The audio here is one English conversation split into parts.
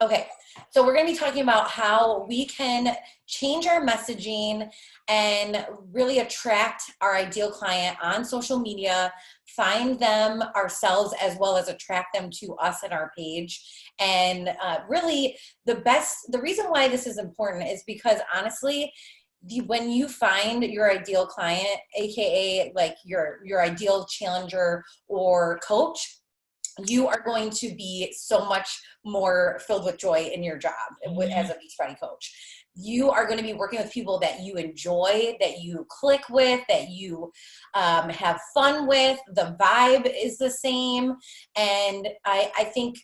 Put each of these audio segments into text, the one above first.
Okay, so we're going to be talking about how we can change our messaging and really attract our ideal client on social media, find them ourselves as well as attract them to us at our page. And really the reason why this is important is because honestly, when you find your ideal client, AKA like your ideal challenger or coach, you are going to be so much more filled with joy in your job as a Beachbody coach. You are going to be working with people that you enjoy, that you click with, that you have fun with. The vibe is the same. And I think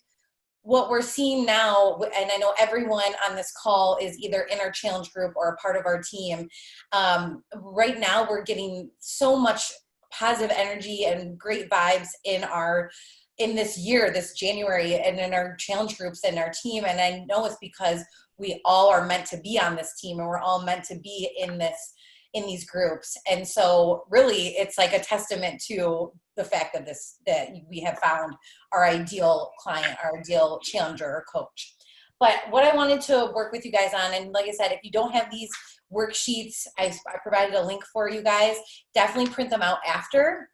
what we're seeing now, and I know everyone on this call is either in our challenge group or a part of our team, right now we're getting so much positive energy and great vibes in this year, this January, and in our challenge groups and our team. And I know it's because we all are meant to be on this team and we're all meant to be in these groups. And so really it's like a testament to the fact that we have found our ideal client, our ideal challenger or coach. But what I wanted to work with you guys on, and like I said, if you don't have these worksheets, I provided a link for you guys. Definitely print them out after.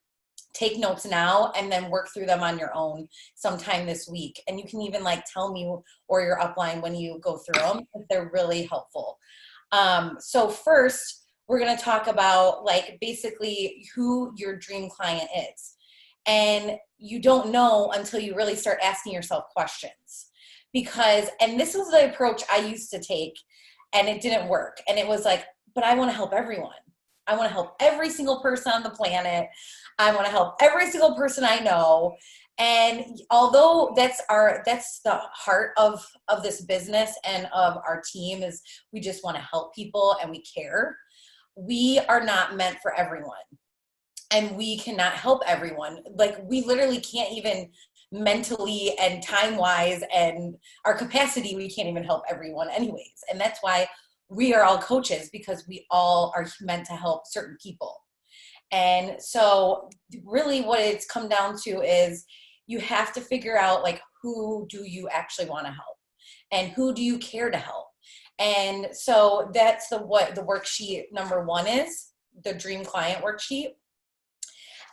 Take notes now and then work through them on your own sometime this week. And you can even like tell me or your upline when you go through them, if they're really helpful. So first, we're going to talk about like basically who your dream client is. And you don't know until you really start asking yourself questions. And this was the approach I used to take and it didn't work. And it was like, but I want to help everyone. I want to help every single person on the planet. I want to help every single person I know. And although that's the heart of this business and of our team is we just want to help people and we care. We are not meant for everyone. And we cannot help everyone. Like we literally can't even mentally and time-wise and our capacity, we can't even help everyone anyways. And that's why we are all coaches, because we all are meant to help certain people. And so really what it's come down to is you have to figure out like who do you actually want to help and who do you care to help. And so that's what the worksheet number 1 is, the dream client worksheet.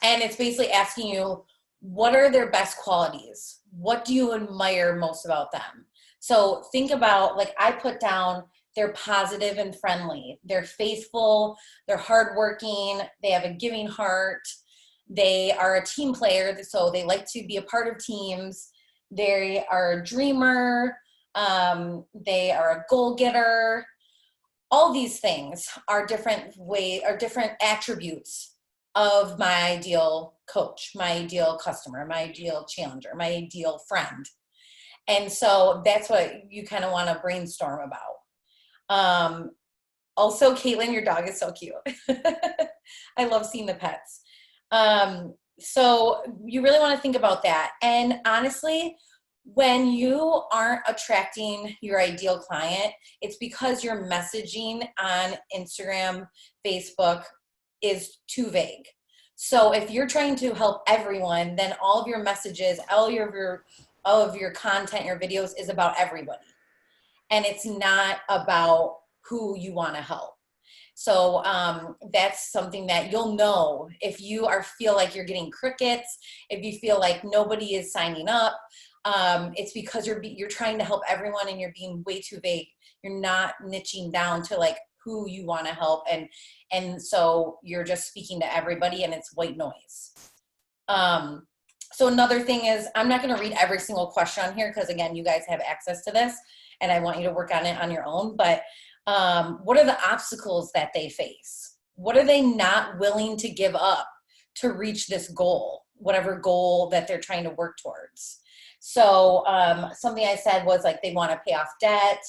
And it's basically asking you, what are their best qualities? What do you admire most about them? So think about, like I put down, they're positive and friendly. They're faithful. They're hardworking. They have a giving heart. They are a team player, so they like to be a part of teams. They are a dreamer. They are a goal getter. All these things are different attributes of my ideal coach, my ideal customer, my ideal challenger, my ideal friend. And so that's what you kind of want to brainstorm about. Also, Caitlin, your dog is so cute. I love seeing the pets. So you really want to think about that. And honestly, when you aren't attracting your ideal client, it's because your messaging on Instagram, Facebook is too vague. So if you're trying to help everyone, then all of your messages, all of your content, your videos is about everybody. And it's not about who you want to help. So that's something that you'll know if you feel like you're getting crickets, if you feel like nobody is signing up. It's because you're trying to help everyone and you're being way too vague. You're not niching down to like who you want to help, and so you're just speaking to everybody and it's white noise. So another thing is, I'm not going to read every single question on here because again, you guys have access to this and I want you to work on it on your own. But what are the obstacles that they face? What are they not willing to give up to reach this goal, whatever goal that they're trying to work towards? So something I said was like, they want to pay off debt.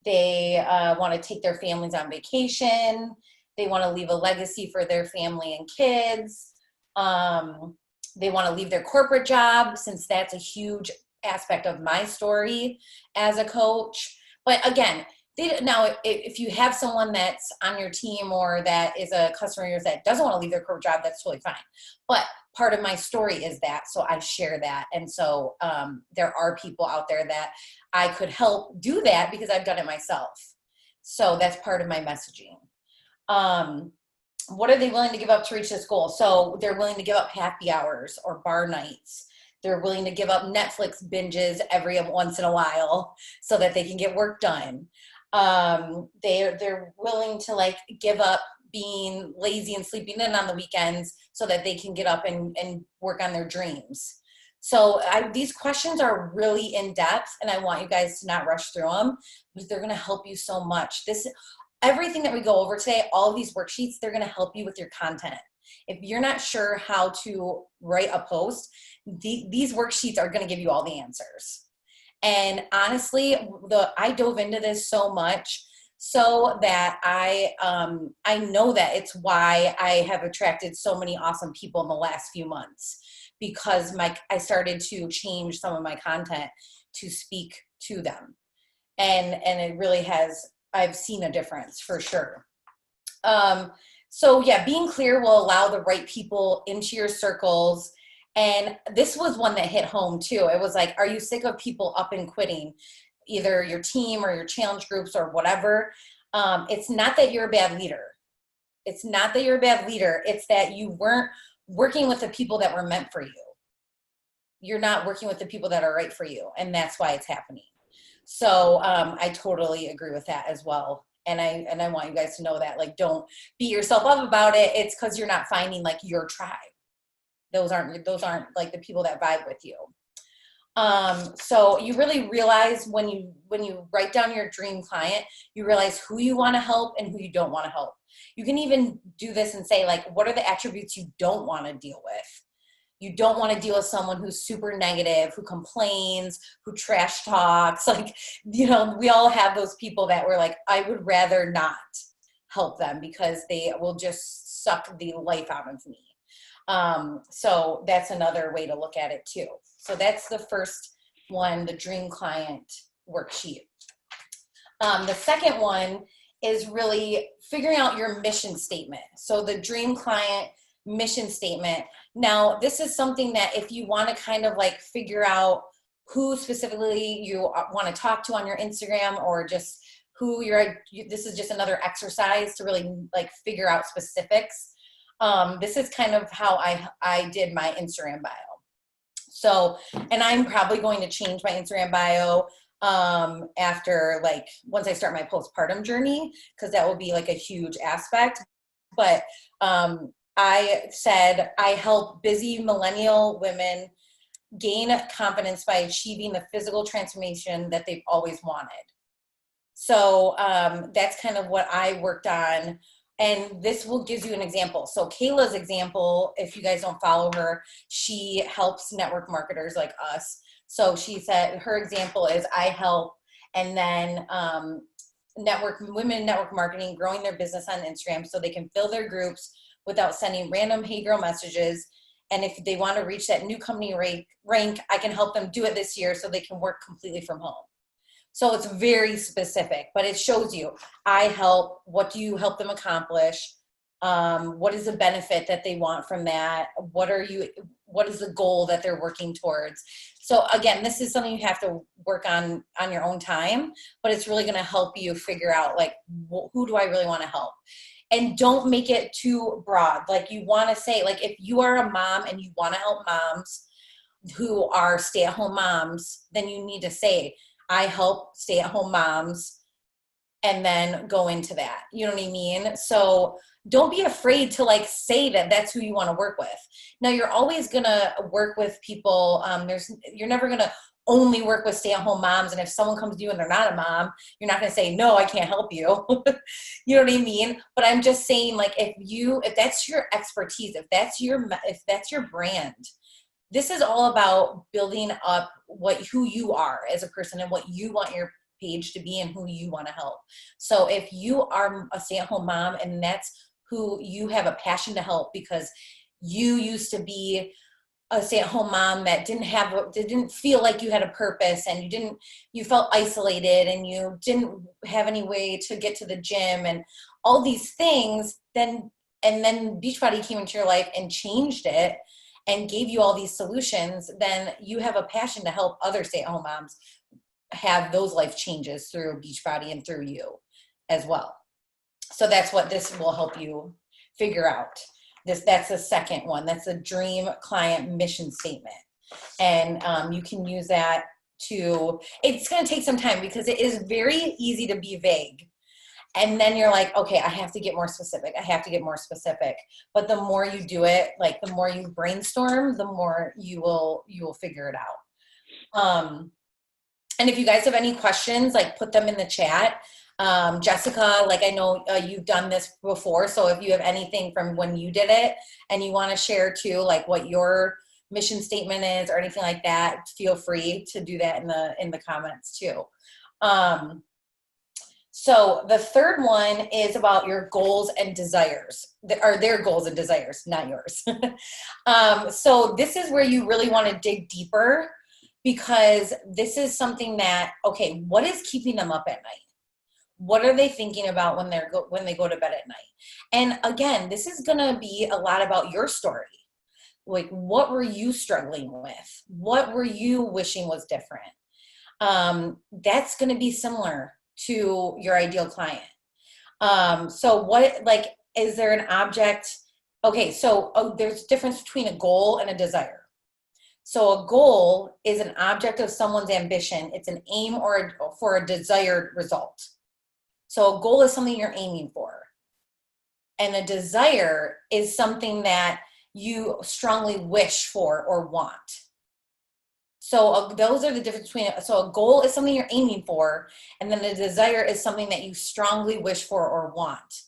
They want to take their families on vacation. They want to leave a legacy for their family and kids. They want to leave their corporate job, since that's a huge aspect of my story as a coach. But again, Now, if you have someone that's on your team or that is a customer of yours that doesn't want to leave their corporate job, that's totally fine. But part of my story is that, so I share that. And so there are people out there that I could help do that because I've done it myself. So that's part of my messaging. What are they willing to give up to reach this goal? So they're willing to give up happy hours or bar nights. They're willing to give up Netflix binges every once in a while so that they can get work done. They're willing to like give up being lazy and sleeping in on the weekends so that they can get up and work on their dreams. So these questions are really in depth, and I want you guys to not rush through them because they're going to help you so much. Everything that we go over today, all of these worksheets, they're going to help you with your content. If you're not sure how to write a post, these worksheets are going to give you all the answers. And honestly, I dove into this so much so that I know that it's why I have attracted so many awesome people in the last few months, because I started to change some of my content to speak to them. And it really has, I've seen a difference for sure. So yeah, being clear will allow the right people into your circles. And this was one that hit home too. It was like, are you sick of people up and quitting, either your team or your challenge groups or whatever? It's not that you're a bad leader. It's not that you're a bad leader. It's that you weren't working with the people that were meant for you. You're not working with the people that are right for you. And that's why it's happening. So I totally agree with that as well. And I want you guys to know that, like, don't beat yourself up about it. It's because you're not finding like your tribe. Those aren't like the people that vibe with you. So you really realize when you write down your dream client, you realize who you want to help and who you don't want to help. You can even do this and say, like, what are the attributes you don't want to deal with? You don't want to deal with someone who's super negative, who complains, who trash talks. Like, we all have those people that we're like, I would rather not help them because they will just suck the life out of me. So that's another way to look at it too. So that's the first one, the dream client worksheet. The second one is really figuring out your mission statement. So the dream client mission statement. Now, this is something that if you want to kind of like figure out who specifically you want to talk to on your Instagram, or just who this is just another exercise to really like figure out specifics. This is kind of how I did my Instagram bio. So, and I'm probably going to change my Instagram bio after, like, once I start my postpartum journey, because that will be like a huge aspect. But I said I help busy millennial women gain confidence by achieving the physical transformation that they've always wanted. So that's kind of what I worked on. And this will give you an example. So Kayla's example, if you guys don't follow her, she helps network marketers like us. So she said her example is I help, and then women in network marketing growing their business on Instagram so they can fill their groups without sending random hey girl messages. And if they want to reach that new company rank, I can help them do it this year so they can work completely from home. So it's very specific, but it shows you, I help, what do you help them accomplish? What is the benefit that they want from that? What is the goal that they're working towards? So again, this is something you have to work on your own time, but it's really going to help you figure out, like, who do I really want to help? And don't make it too broad. Like, you want to say, like, if you are a mom and you want to help moms who are stay-at-home moms, then you need to say, I help stay-at-home moms, and then go into that. You know what I mean? So don't be afraid to like say that that's who you want to work with. Now, you're always going to work with people. You're never going to only work with stay-at-home moms. And if someone comes to you and they're not a mom, you're not going to say, no, I can't help you. You know what I mean? But I'm just saying, like, if that's your expertise, if that's your brand, this is all about building up who you are as a person and what you want your page to be and who you want to help. So if you are a stay-at-home mom and that's who you have a passion to help because you used to be a stay-at-home mom that didn't feel like you had a purpose, and you felt isolated, and you didn't have any way to get to the gym and all these things, then Beachbody came into your life and changed it and gave you all these solutions, then you have a passion to help other stay-at-home moms have those life changes through Beachbody and through you as well. So that's what this will help you figure out. That's the second one. That's a dream client mission statement. And you can use that it's going to take some time because it is very easy to be vague. And then you're like, okay, I have to get more specific. I have to get more specific. But the more you do it, like the more you brainstorm, the more you will figure it out. And if you guys have any questions, like put them in the chat. Jessica, like I know you've done this before. So if you have anything from when you did it and you want to share too, like what your mission statement is or anything like that, feel free to do that in the comments too. So the third one is about your goals and desires, or their goals and desires, not yours. So this is where you really want to dig deeper, because this is something that, okay, what is keeping them up at night? What are they thinking about when they go to bed at night? And again, this is going to be a lot about your story. Like, what were you struggling with? What were you wishing was different? That's going to be similar to your ideal client. So what, like, is there an object? Okay, so there's a difference between a goal and a desire. So a goal is an object of someone's ambition. It's an aim for a desired result. So a goal is something you're aiming for. And a desire is something that you strongly wish for or want. So those are the difference between it. So a goal is something you're aiming for, and then a desire is something that you strongly wish for or want.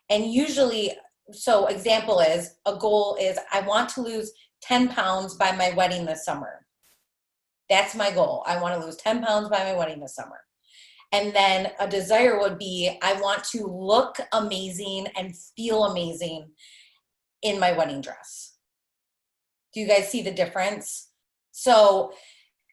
And usually, so example is, a goal is, I want to lose 10 pounds by my wedding this summer. That's my goal. I want to lose 10 pounds by my wedding this summer. And then a desire would be, I want to look amazing and feel amazing in my wedding dress. Do you guys see the difference? So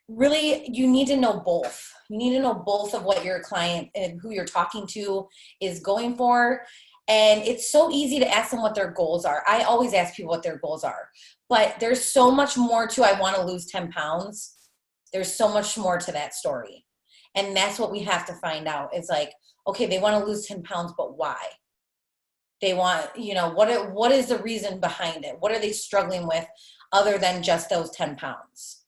really, you need to know both. You need to know both of what your client and who you're talking to is going for. And it's so easy to ask them what their goals are. I always ask people what their goals are. But there's so much more to, I want to lose 10 pounds. There's so much more to that story. And that's what we have to find out. It's like, okay, they want to lose 10 pounds, but why? They want, what is the reason behind it? What are they struggling with other than just those 10 pounds?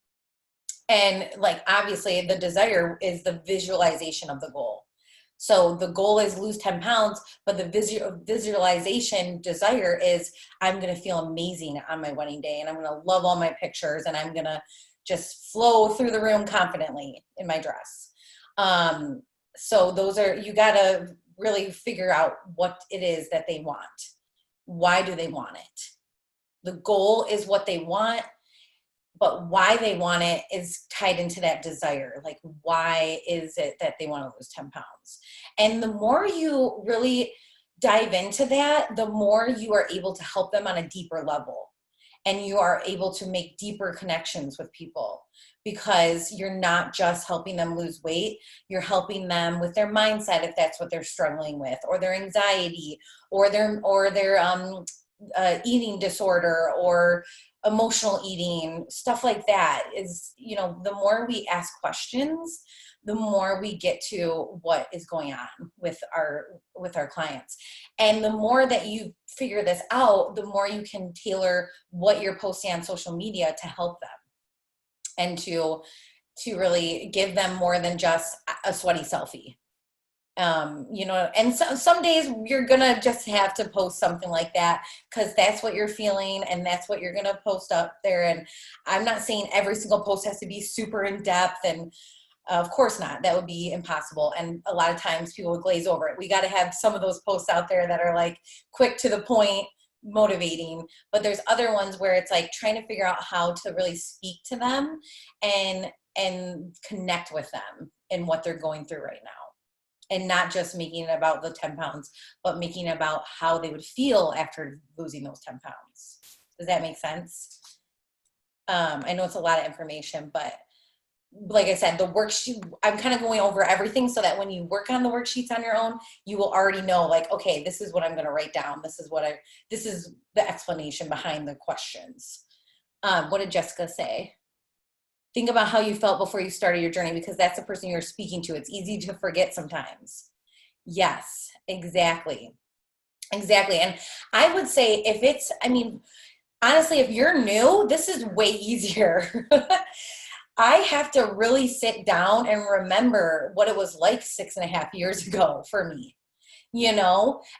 And like, obviously the desire is the visualization of the goal. So the goal is lose 10 pounds, but the visualization desire is, I'm going to feel amazing on my wedding day, and I'm going to love all my pictures, and I'm going to just flow through the room confidently in my dress. So those are, you got to really figure out what it is that they want. Why do they want it? The goal is what they want, but why they want it is tied into that desire. Like, why is it that they want to lose 10 pounds? And the more you really dive into that, the more you are able to help them on a deeper level. And you are able to make deeper connections with people, because you're not just helping them lose weight, you're helping them with their mindset, if that's what they're struggling with, or their anxiety, or their eating disorder, or emotional eating, stuff like that. Is, the more we ask questions, the more we get to what is going on with our clients. And the more that you figure this out, the more you can tailor what you're posting on social media to help them, and to really give them more than just a sweaty selfie. And some days you're gonna just have to post something like that, because that's what you're feeling and that's what you're gonna post up there. And I'm not saying every single post has to be super in depth, and of course not, that would be impossible. And a lot of times people would glaze over it. We got to have some of those posts out there that are like quick to the point, motivating, but there's other ones where it's like trying to figure out how to really speak to them and connect with them in what they're going through right now. And not just making it about the 10 pounds, but making it about how they would feel after losing those 10 pounds. Does that make sense? I know it's a lot of information, but like I said, the worksheet, I'm kind of going over everything so that when you work on the worksheets on your own, you will already know, like, okay, this is what I'm going to write down. This is the explanation behind the questions. What did Jessica say? Think about how you felt before you started your journey, because that's the person you're speaking to. It's easy to forget sometimes. Yes, exactly. Exactly. And I would say honestly, if you're new, this is way easier. I have to really sit down and remember what it was like 6.5 years ago for me,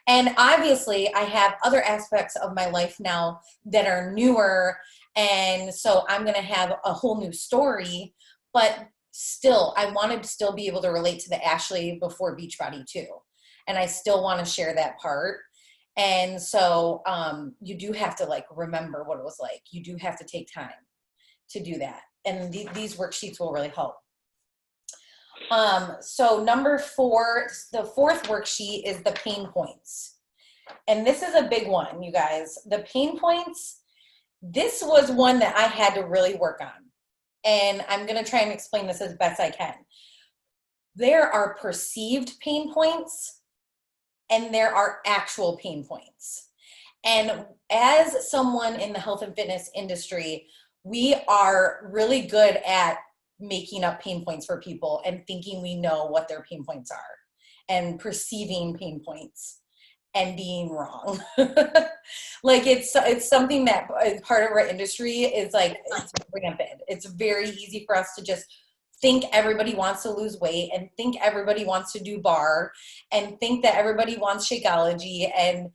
And obviously, I have other aspects of my life now that are newer. And so I'm going to have a whole new story. But still, I want to still be able to relate to the Ashley before Beachbody too. And I still want to share that part. And so you do have to remember what it was like. You do have to take time to do that. And these worksheets will really help. So number 4, the fourth worksheet is the pain points. And this is a big one, you guys. The pain points, this was one that I had to really work on. And I'm going to try and explain this as best I can. There are perceived pain points and there are actual pain points. And as someone in the health and fitness industry, we are really good at making up pain points for people and thinking we know what their pain points are and perceiving pain points and being wrong. It's something that part of our industry is it's rampant. It's very easy for us to just think everybody wants to lose weight and think everybody wants to do bar and think that everybody wants Shakeology. And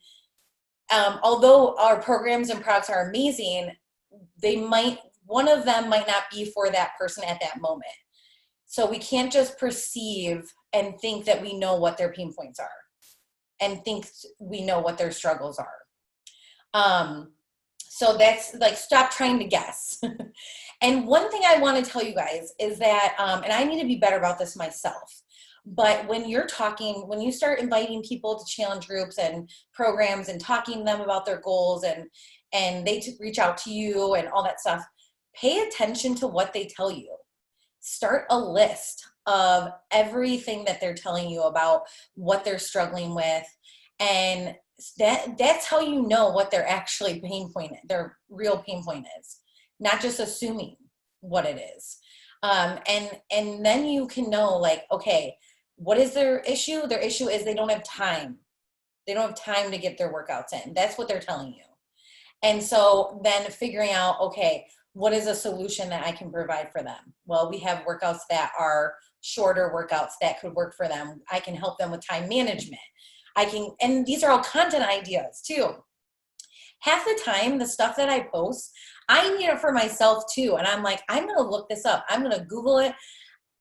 although our programs and products are amazing, one of them might not be for that person at that moment. So we can't just perceive and think that we know what their pain points are and think we know what their struggles are. So that's stop trying to guess. And one thing I want to tell you guys is that, and I need to be better about this myself, but when you start inviting people to challenge groups and programs and talking to them about their goals and they reach out to you and all that stuff, pay attention to what they tell you. Start a list of everything that they're telling you about what they're struggling with. And that's how you know what their actually their real pain point is, not just assuming what it is. And then you can know okay, what is their issue? Their issue is they don't have time. They don't have time to get their workouts in. That's what they're telling you. And so then figuring out, okay, what is a solution that I can provide for them? Well, we have workouts that are shorter workouts that could work for them. I can help them with time management. And these are all content ideas too. Half the time, the stuff that I post, I need it for myself too. And I'm like, I'm going to look this up. I'm going to Google it.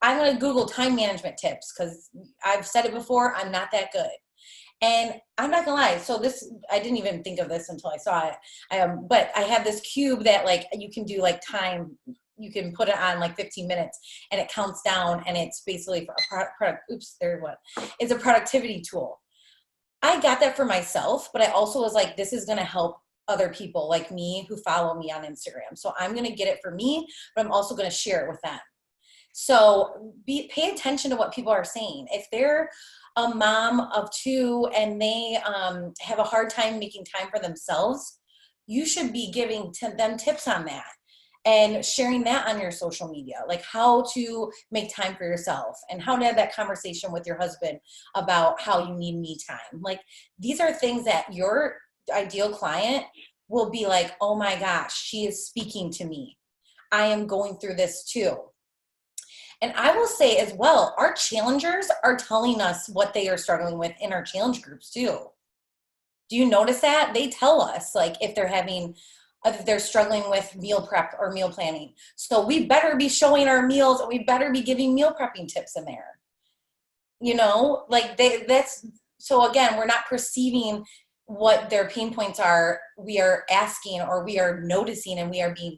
I'm going to Google time management tips because I've said it before, I'm not that good. And I'm not gonna lie, so I didn't even think of this until I saw it. But I have this cube that you can do time, you can put it on 15 minutes and it counts down, and it's basically for it's a productivity tool. I got that for myself, but I also was like, this is gonna help other people like me who follow me on Instagram. So I'm gonna get it for me, but I'm also gonna share it with them. So pay attention to what people are saying. If they're a mom of 2 and they have a hard time making time for themselves, you should be giving them tips on that and sharing that on your social media, like how to make time for yourself and how to have that conversation with your husband about how you need me time. These are things that your ideal client will be like, oh my gosh, she is speaking to me. I am going through this too. And I will say as well, our challengers are telling us what they are struggling with in our challenge groups too. Do you notice that? They tell us if they're struggling with meal prep or meal planning. So we better be showing our meals, and we better be giving meal prepping tips in there. So again, we're not perceiving what their pain points are. We are asking, or we are noticing, and we are being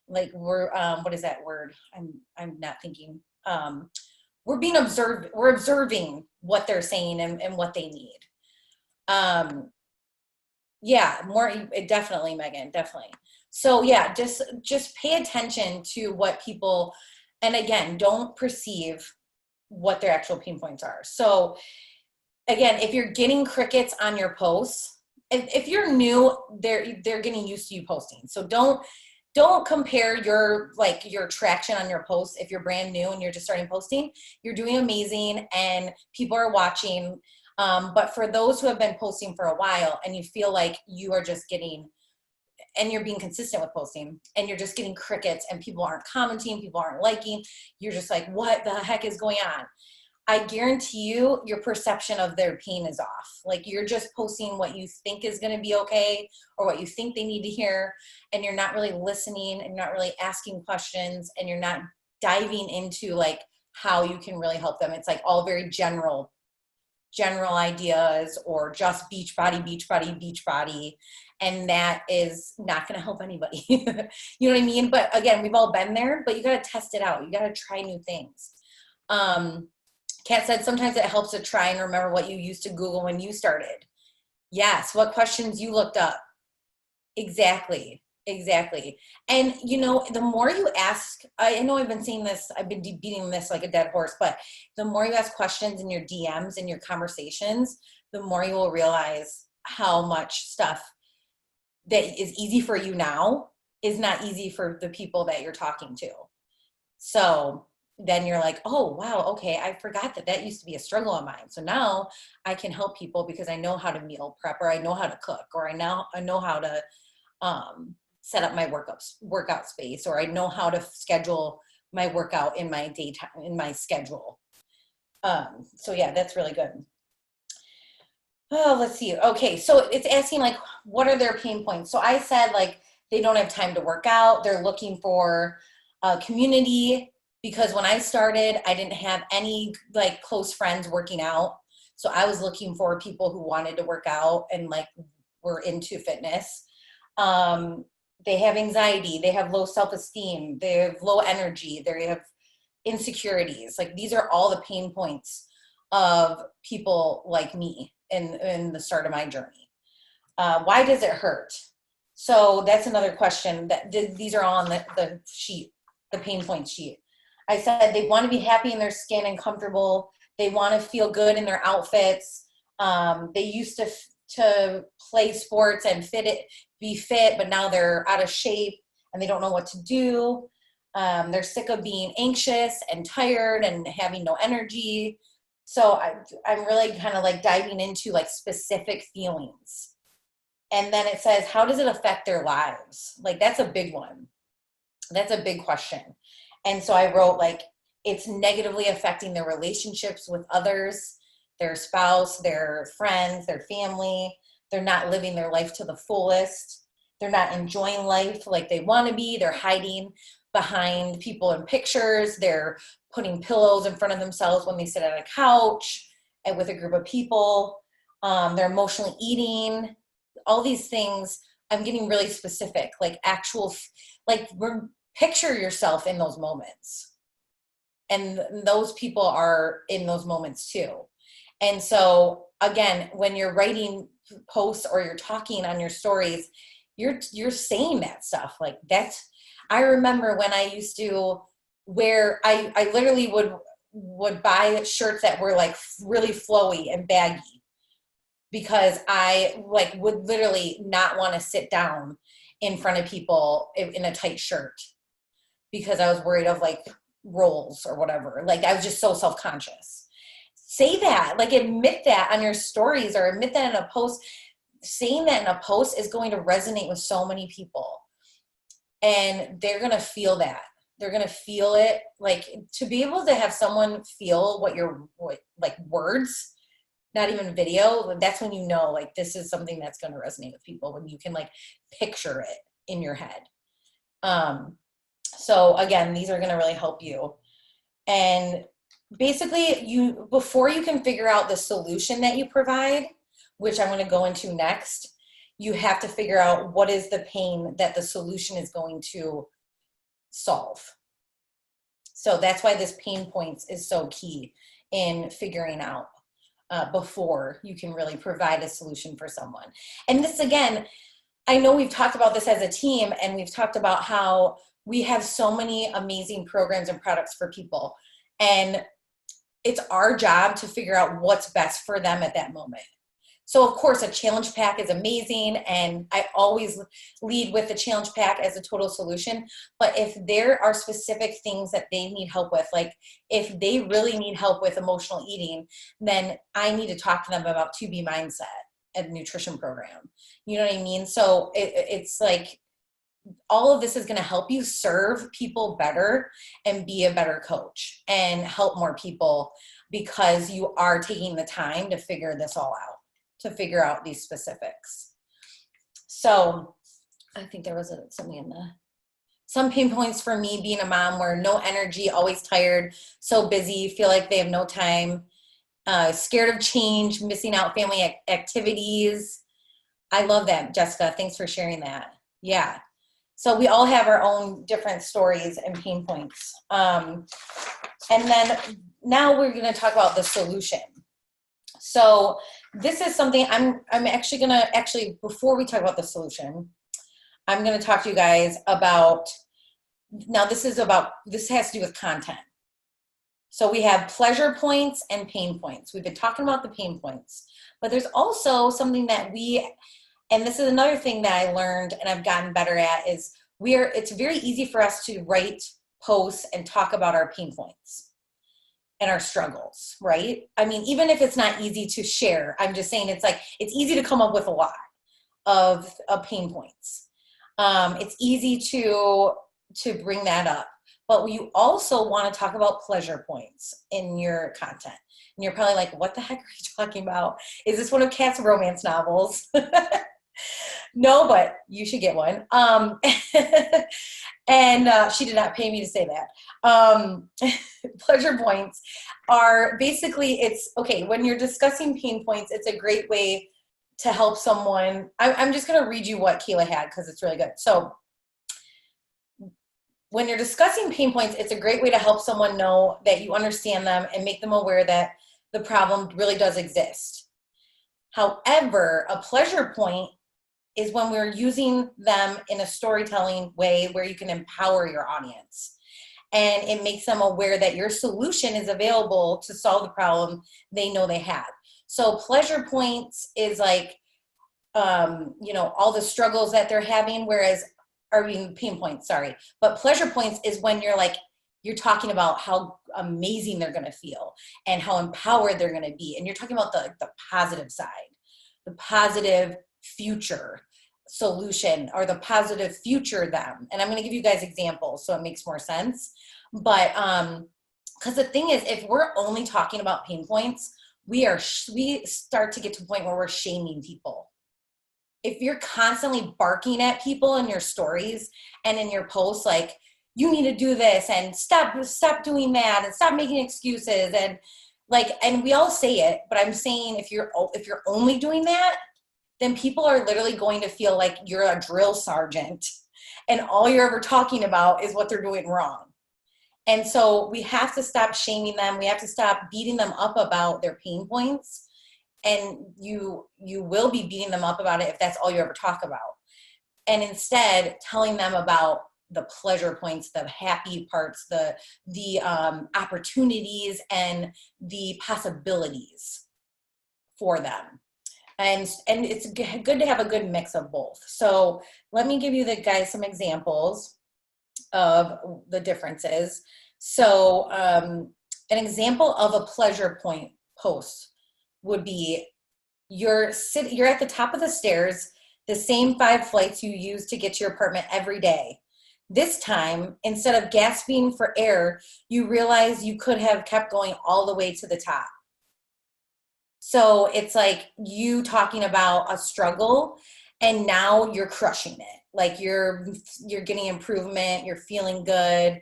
what is that word? I'm not thinking. We're being observed. We're observing what they're saying and what they need. Yeah, definitely, Megan, definitely. So yeah, just pay attention to what people, and again, don't perceive what their actual pain points are. So again, if you're getting crickets on your posts, if you're new, they're getting used to you posting. So don't compare your traction on your posts. If you're brand new and you're just starting posting, you're doing amazing and people are watching. But for those who have been posting for a while and you feel like you are just getting, and you're being consistent with posting and you're just getting crickets and people aren't commenting, people aren't liking, you're just like, what the heck is going on? I guarantee you your perception of their pain is off. Like you're just posting what you think is going to be okay or what you think they need to hear. And you're not really listening and you're not really asking questions and you're not diving into like how you can really help them. It's like all very general ideas or just beach body, beach body, beach body. And that is not going to help anybody. You know what I mean? But again, we've all been there, but you got to test it out. You got to try new things. Kat said, sometimes it helps to try and remember what you used to Google when you started. Yes, what questions you looked up. Exactly. And you know, the more you ask, I know I've been saying this, I've been beating this like a dead horse, but the more you ask questions in your DMs and your conversations, the more you will realize how much stuff that is easy for you now is not easy for the people that you're talking to. So then you're like, oh, wow, okay, I forgot that used to be a struggle of mine. So now I can help people because I know how to meal prep, or I know how to cook, or I know how to set up my workout space, or I know how to schedule my workout in my daytime, in my schedule. So yeah, that's really good. Oh, let's see. Okay, so it's asking like, what are their pain points? So I said like, they don't have time to work out. They're looking for a community, because when I started, I didn't have any like close friends working out. So I was looking for people who wanted to work out and like were into fitness. They have anxiety, they have low self-esteem, they have low energy, they have insecurities. Like these are all the pain points of people like me in the start of my journey. Why does it hurt? So that's another question. These are all on the sheet, the pain point sheet. I said they want to be happy in their skin and comfortable. They want to feel good in their outfits. They used to play sports and be fit, but now they're out of shape and they don't know what to do. They're sick of being anxious and tired and having no energy. So I'm really kind of like diving into like specific feelings. And then it says, how does it affect their lives? Like that's a big one. That's a big question. And so I wrote like, it's negatively affecting their relationships with others, their spouse, their friends, their family. They're not living their life to the fullest. They're not enjoying life like they want to be. They're hiding behind people in pictures. They're putting pillows in front of themselves when they sit on a couch and with a group of people. They're emotionally eating. All these things, I'm getting really specific, like actual, like picture yourself in those moments. And those people are in those moments too. And so again, when you're writing posts or you're talking on your stories, you're saying that stuff. Like that's, I remember when I used to wear, I literally would buy shirts that were like really flowy and baggy, because I like would literally not want to sit down in front of people in a tight shirt, because I was worried of like rolls or whatever. Like I was just so self-conscious. Say that, like admit that on your stories or admit that in a post. Saying that in a post is going to resonate with so many people, and they're going to feel that. They're going to feel it. Like to be able to have someone feel what like words, not even video, that's when you know like this is something that's going to resonate with people, when you can like picture it in your head. So again, these are going to really help you. And basically before you can figure out the solution that you provide, which I'm going to go into next, you have to figure out what is the pain that the solution is going to solve. So that's why this pain points is so key in figuring out before you can really provide a solution for someone. And this, again, I know we've talked about this as a team, and we've talked about how we have so many amazing programs and products for people. And it's our job to figure out what's best for them at that moment. So of course, a challenge pack is amazing, and I always lead with the challenge pack as a total solution. But if there are specific things that they need help with, like if they really need help with emotional eating, then I need to talk to them about 2B Mindset, a nutrition program. You know what I mean? So it's like all of this is going to help you serve people better and be a better coach and help more people, because you are taking the time to figure this all out, to figure out these specifics. So I think there was something in some pain points for me being a mom were no energy, always tired, so busy, feel like they have no time, scared of change, missing out family activities. I love that, Jessica. Thanks for sharing that. Yeah. So we all have our own different stories and pain points. And then now we're going to talk about the solution. So this is something I'm actually going to, before we talk about the solution, I'm going to talk to you guys about, now this has to do with content. So we have pleasure points and pain points. We've been talking about the pain points, but there's also something that and this is another thing that I learned and I've gotten better at, is it's very easy for us to write posts and talk about our pain points and our struggles, right? I mean, even if it's not easy to share, I'm just saying it's easy to come up with a lot of pain points. It's easy to bring that up, but you also want to talk about pleasure points in your content. And you're probably like, what the heck are you talking about? Is this one of Kat's romance novels? No, but you should get one. And she did not pay me to say that. Pleasure points are basically, when you're discussing pain points, it's a great way to help someone. I'm just going to read you what Kayla had because it's really good. So when you're discussing pain points, it's a great way to help someone know that you understand them and make them aware that the problem really does exist. However, a pleasure point is when we're using them in a storytelling way where you can empower your audience. And it makes them aware that your solution is available to solve the problem they know they have. So pleasure points is like, all the struggles that they're having, pain points, sorry. But pleasure points is when you're talking about how amazing they're going to feel and how empowered they're going to be. And you're talking about the positive side, the positive future solution, or the positive future them. And I'm going to give you guys examples so it makes more sense. But because the thing is, if we're only talking about pain points, we start to get to a point where we're shaming people. If you're constantly barking at people in your stories and in your posts, like, you need to do this and stop doing that and stop making excuses, and we all say it, but I'm saying if you're only doing that, then people are literally going to feel like you're a drill sergeant and all you're ever talking about is what they're doing wrong. And so we have to stop shaming them. We have to stop beating them up about their pain points. And you will be beating them up about it if that's all you ever talk about. And instead telling them about the pleasure points, the happy parts, the opportunities and the possibilities for them. And it's good to have a good mix of both. So let me give you guys some examples of the differences. So an example of a pleasure point post would be you're at the top of the stairs, the same 5 flights you use to get to your apartment every day. This time, instead of gasping for air, you realize you could have kept going all the way to the top. So it's like you talking about a struggle and now you're crushing it. Like you're getting improvement, you're feeling good,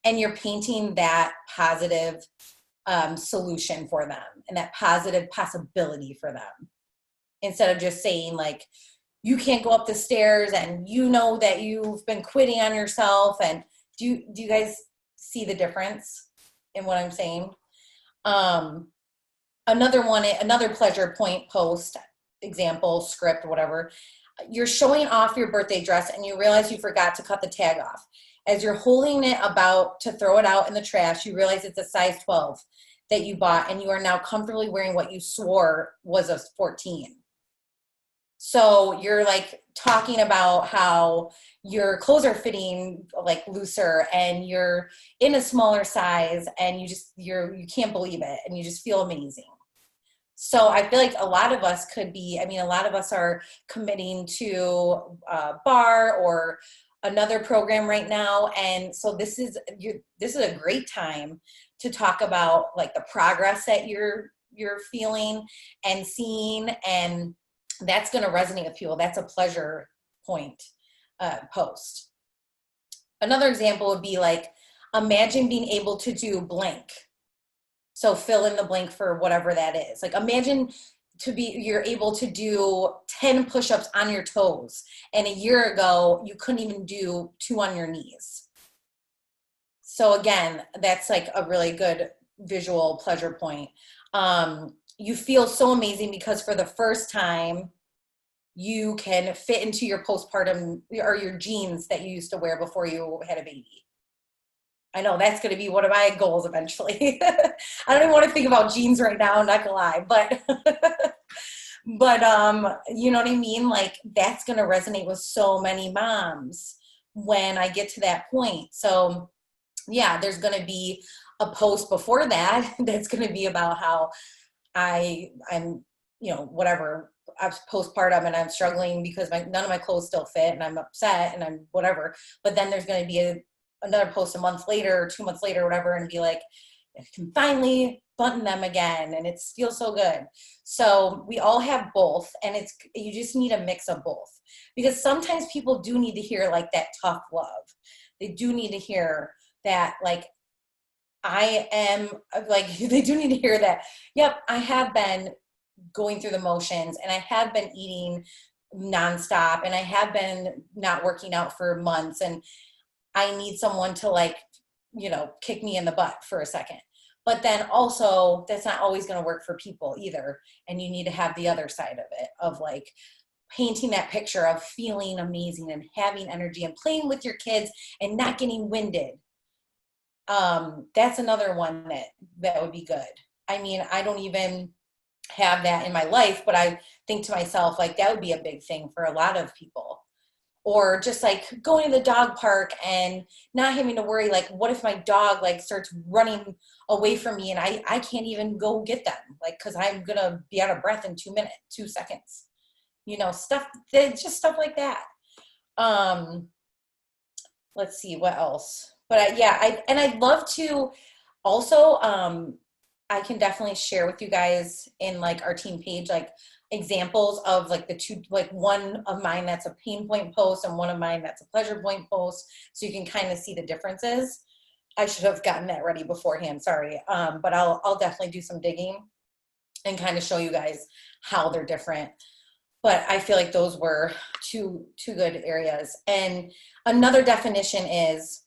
and you're painting that positive solution for them and that positive possibility for them. Instead of just saying like, you can't go up the stairs and you know that you've been quitting on yourself. And do you guys see the difference in what I'm saying? Another pleasure point post, example, script, whatever, you're showing off your birthday dress and you realize you forgot to cut the tag off. As you're holding it about to throw it out in the trash, you realize it's a size 12 that you bought, and you are now comfortably wearing what you swore was a 14. So you're like talking about how your clothes are fitting like looser and you're in a smaller size, and you can't believe it, and you just feel amazing. So I feel like a lot of us a lot of us are committing to a bar or another program right now. And so this is a great time to talk about like the progress that you're feeling and seeing, and that's going to resonate with people. That's a pleasure point post. Another example would be like, imagine being able to do blank. So fill in the blank for whatever that is. Like imagine you're able to do 10 push-ups on your toes, and a year ago you couldn't even do 2 on your knees. So again, that's like a really good visual pleasure point. You feel so amazing because for the first time you can fit into your postpartum or your jeans that you used to wear before you had a baby. I know that's going to be one of my goals eventually. I don't even want to think about jeans right now, I'm not gonna lie, but you know what I mean? Like that's going to resonate with so many moms when I get to that point. So yeah, there's going to be a post before that that's going to be about how I'm, whatever, I was postpartum and I'm struggling because none of my clothes still fit and I'm upset and I'm whatever. But then there's going to be another post a month later or 2 months later or whatever, and be like, I can finally button them again, and it feels so good. So we all have both, and you just need a mix of both, because sometimes people do need to hear like that tough love. They do need to hear that, like, they do need to hear that, yep, I have been going through the motions, and I have been eating nonstop, and I have been not working out for months, and I need someone to like, kick me in the butt for a second. But then also that's not always going to work for people either. And you need to have the other side of it, of like painting that picture of feeling amazing and having energy and playing with your kids and not getting winded. That's another one that would be good. I mean, I don't even have that in my life, but I think to myself, like that would be a big thing for a lot of people. Or just like going to the dog park and not having to worry, like, what if my dog like starts running away from me and I can't even go get them, like, cause I'm going to be out of breath in 2 seconds, stuff like that. Let's see what else, but I'd love to also, I can definitely share with you guys in like our team page, like examples of like the two, like one of mine that's a pain point post and one of mine that's a pleasure point post, so you can kind of see the differences. I should have gotten that ready beforehand, sorry. But I'll definitely do some digging and kind of show you guys how they're different. But I feel like those were two good areas. And another definition is,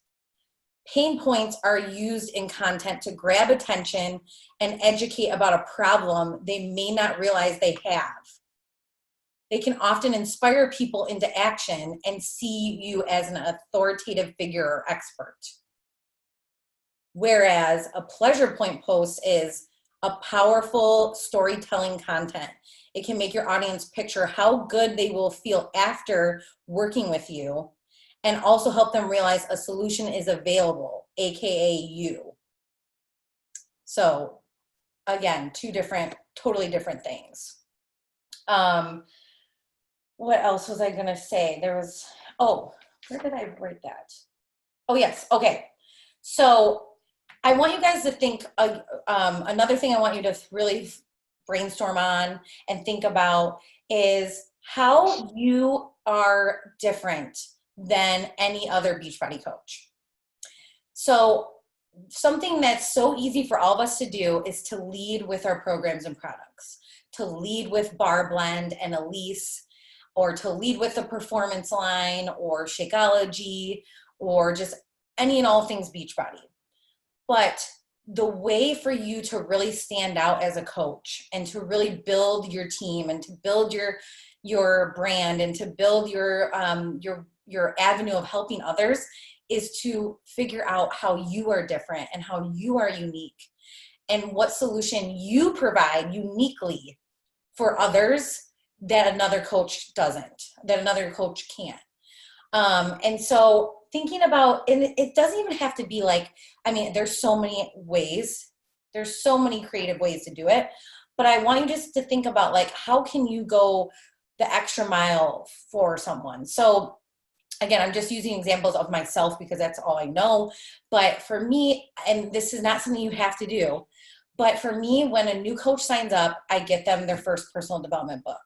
pain points are used in content to grab attention and educate about a problem they may not realize they have. They can often inspire people into action and see you as an authoritative figure or expert. Whereas a pleasure point post is a powerful storytelling content. It can make your audience picture how good they will feel after working with you, and also help them realize a solution is available, AKA you. So again, totally different things. What else was I gonna say? Where did I write that? Oh yes, okay. So I want you guys to think, another thing I want you to really brainstorm on and think about is how you are different than any other Beachbody coach. So something that's so easy for all of us to do is to lead with our programs and products, to lead with Bar Blend and Elise, or to lead with the Performance line or Shakeology, or just any and all things Beachbody. But the way for you to really stand out as a coach and to really build your team and to build your brand and to build your avenue of helping others is to figure out how you are different and how you are unique and what solution you provide uniquely for others that another coach doesn't, that another coach can't. And so thinking about, and it doesn't even have to be like, I mean, there's so many ways, there's so many creative ways to do it, but I want you just to think about like, how can you go the extra mile for someone? So again, I'm just using examples of myself because that's all I know. But for me, and this is not something you have to do, but for me, when a new coach signs up, I get them their first personal development book.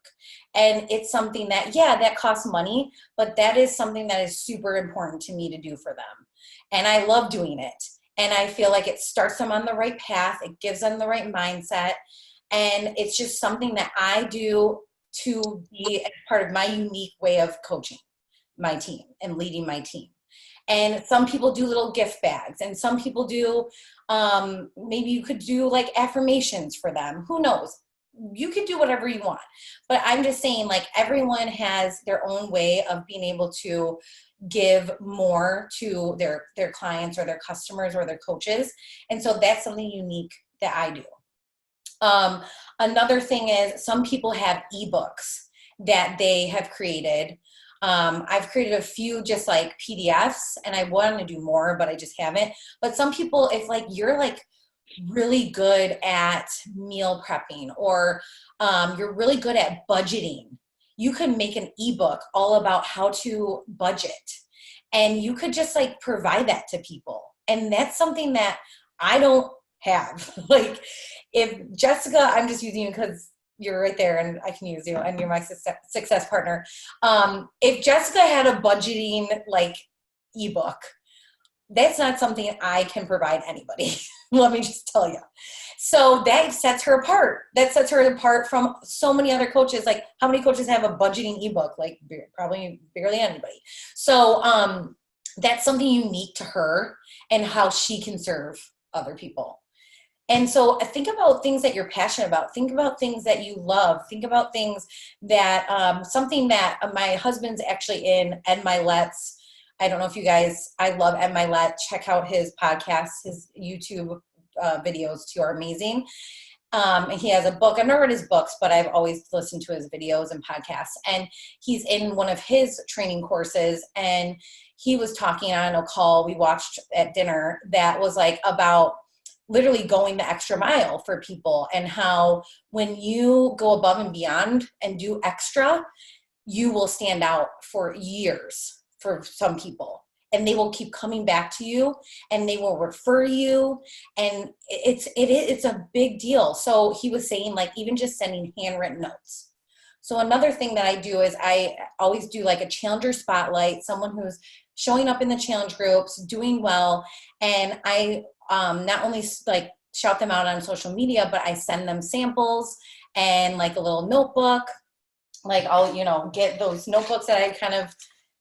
And it's something that, yeah, that costs money, but that is something that is super important to me to do for them. And I love doing it. And I feel like it starts them on the right path. It gives them the right mindset. And it's just something that I do to be part of my unique way of coaching my team and leading my team. And some people do little gift bags, and some people do, maybe you could do like affirmations for them. Who knows? You could do whatever you want. But I'm just saying, like, everyone has their own way of being able to give more to their clients or their customers or their coaches. And so that's something unique that I do. Another thing is some people have ebooks that they have created. I've created a few just like PDFs, and I want to do more, but I just haven't. But some people, if like you're like really good at meal prepping, or you're really good at budgeting, you could make an ebook all about how to budget, and you could just like provide that to people. And that's something that I don't have. Like, if Jessica, I'm just using you because you're right there and I can use you and you're my success partner. If Jessica had a budgeting like ebook, that's not something I can provide anybody. Let me just tell you. So that sets her apart. That sets her apart from so many other coaches. Like, how many coaches have a budgeting ebook? Like, probably barely anybody. So that's something unique to her and how she can serve other people. And so think about things that you're passionate about. Think about things that you love. Think about things that, something that my husband's actually in, Ed Milet's. I don't know if you guys, I love Ed Milet. Check out his podcast, his YouTube videos too are amazing. And he has a book. I've never read his books, but I've always listened to his videos and podcasts. And he's in one of his training courses, and he was talking on a call we watched at dinner that was like about literally going the extra mile for people, and how when you go above and beyond and do extra, you will stand out for years for some people, and they will keep coming back to you and they will refer you. And it's a big deal. So he was saying, like, even just sending handwritten notes. So another thing that I do is I always do like a challenger spotlight, someone who's showing up in the challenge groups, doing well. And I not only like shout them out on social media, but I send them samples and like a little notebook. Like, I'll, get those notebooks that I kind of,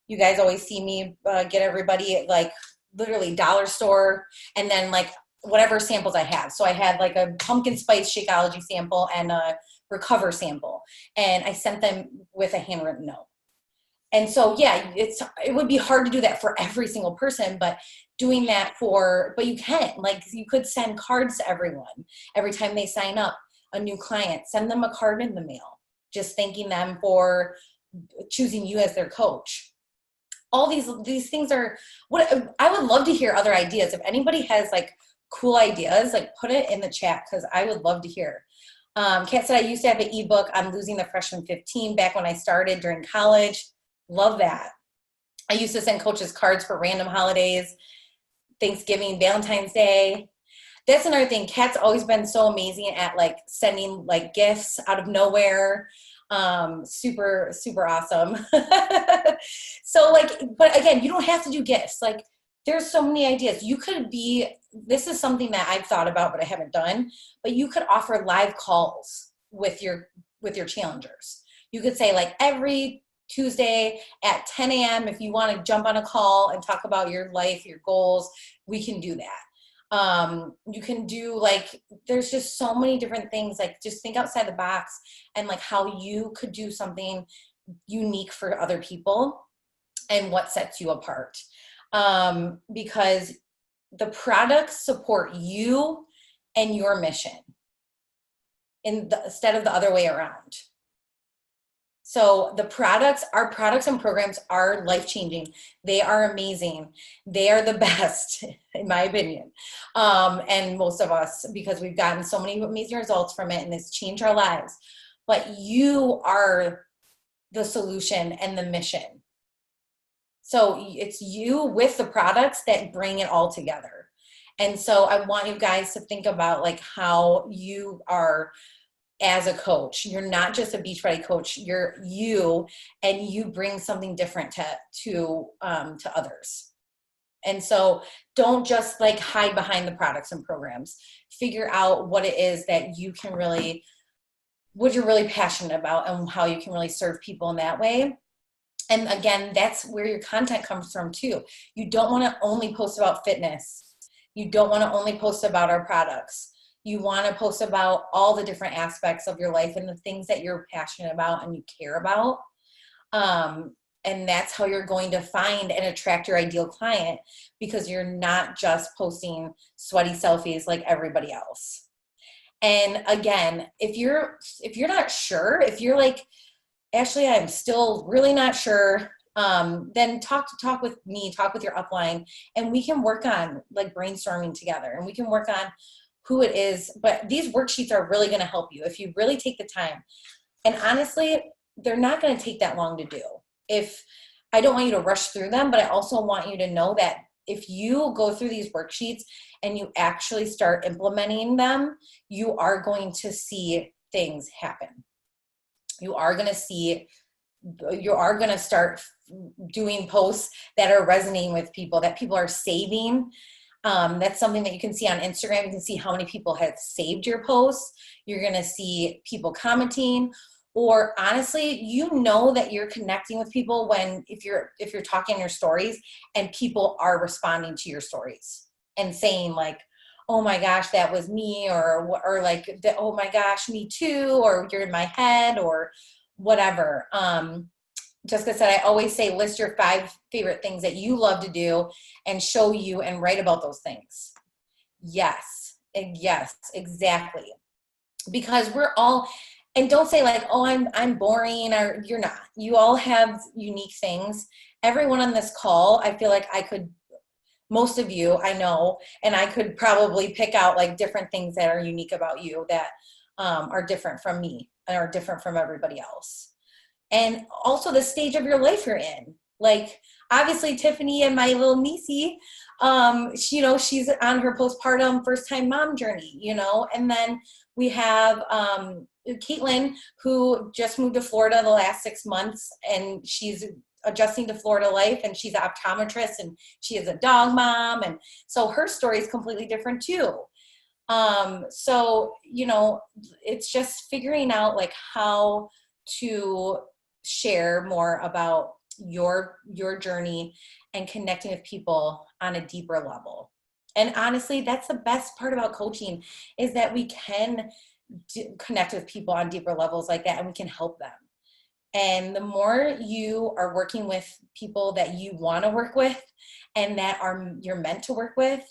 you guys always see me get everybody like literally dollar store, and then like whatever samples I have. So I had like a pumpkin spice Shakeology sample and a Recover sample, and I sent them with a handwritten note. And so, yeah, it would be hard to do that for every single person, but doing that but you can, like, you could send cards to everyone. Every time they sign up, a new client, send them a card in the mail, just thanking them for choosing you as their coach. All these things are what I would love to hear. Other ideas. If anybody has like cool ideas, like, put it in the chat, because I would love to hear. Kat said, I used to have an ebook on losing the freshman 15 back when I started during college. Love that. I used to send coaches cards for random holidays, Thanksgiving, Valentine's Day. That's another thing. Kat's always been so amazing at like sending like gifts out of nowhere. Super, super awesome. So like, but again, you don't have to do gifts. Like, there's so many ideas. This is something that I've thought about, but I haven't done, but you could offer live calls with your challengers. You could say, like, every Tuesday at 10 a.m. if you want to jump on a call and talk about your life, your goals, we can do that. You can do like, there's just so many different things. Like just think outside the box and like how you could do something unique for other people and what sets you apart. Because the products support you and your mission instead of the other way around. So the products, our products and programs are life-changing. They are amazing. They are the best, in my opinion. And most of us, because we've gotten so many amazing results from it and it's changed our lives. But you are the solution and the mission. So it's you with the products that bring it all together. And so I want you guys to think about like how you are as a coach. You're not just a Beachbody coach, you're you, and you bring something different to others. And so don't just like hide behind the products and programs. Figure out what it is that you can really, what you're really passionate about and how you can really serve people in that way. And again, that's where your content comes from too. You don't want to only post about fitness. You don't want to only post about our products. You want to post about all the different aspects of your life and the things that you're passionate about and you care about. And that's how you're going to find and attract your ideal client, because you're not just posting sweaty selfies like everybody else. And again, if you're not sure, if you're like, Ashley, I'm still really not sure, then talk with me, talk with your upline, and we can work on like brainstorming together, and we can work on who it is. But these worksheets are really going to help you if you really take the time. And honestly, they're not going to take that long to do. If I don't want you to rush through them, but I also want you to know that if you go through these worksheets and you actually start implementing them, you are going to see things happen. You are going to start doing posts that are resonating with people, that people are saving. That's something that you can see on Instagram. You can see how many people have saved your posts. You're going to see people commenting, or honestly, you know that you're connecting with people when, if you're talking your stories and people are responding to your stories and saying like, oh my gosh, that was me, or like, oh my gosh, me too, or you're in my head, or whatever. Jessica said, I always say, list your 5 favorite things that you love to do and show you and write about those things. Yes, exactly. Because we're all, and don't say like, oh, I'm boring, or you're not. You all have unique things. Everyone on this call, I feel like most of you I know, and I could probably pick out like different things that are unique about you that are different from me and are different from everybody else. And also the stage of your life you're in. Like obviously Tiffany and my little niecey, she's on her postpartum first time mom journey, and then we have Caitlin, who just moved to Florida the last 6 months, and she's adjusting to Florida life, and she's an optometrist, and she is a dog mom, and so her story is completely different too. So it's just figuring out like how to share more about your journey and connecting with people on a deeper level. And honestly, that's the best part about coaching, is that we can connect with people on deeper levels like that, and we can help them. And the more you are working with people that you want to work with and that you're meant to work with,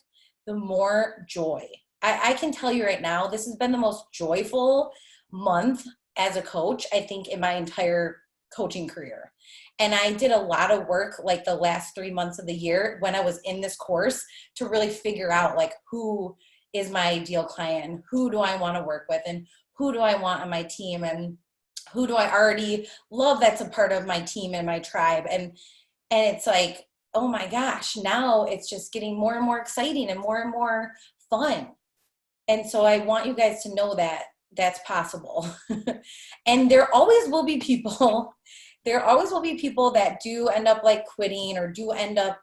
the more joy. I can tell you right now, this has been the most joyful month as a coach, I think, in my entire coaching career. And I did a lot of work like the last 3 months of the year when I was in this course to really figure out like who is my ideal client, and who do I want to work with, and who do I want on my team, and who do I already love that's a part of my team and my tribe. And it's like, oh my gosh, now it's just getting more and more exciting and more fun. And so I want you guys to know that that's possible. And there always will be people that do end up like quitting, or do end up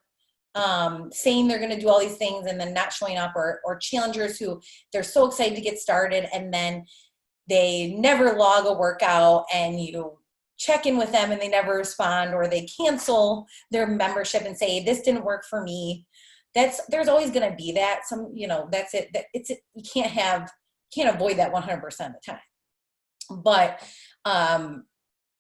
saying they're going to do all these things and then not showing up, or challengers who they're so excited to get started and then they never log a workout, and you check in with them and they never respond, or they cancel their membership and say, this didn't work for me. there's always going to be that some, that's it. You can't avoid that 100% of the time. But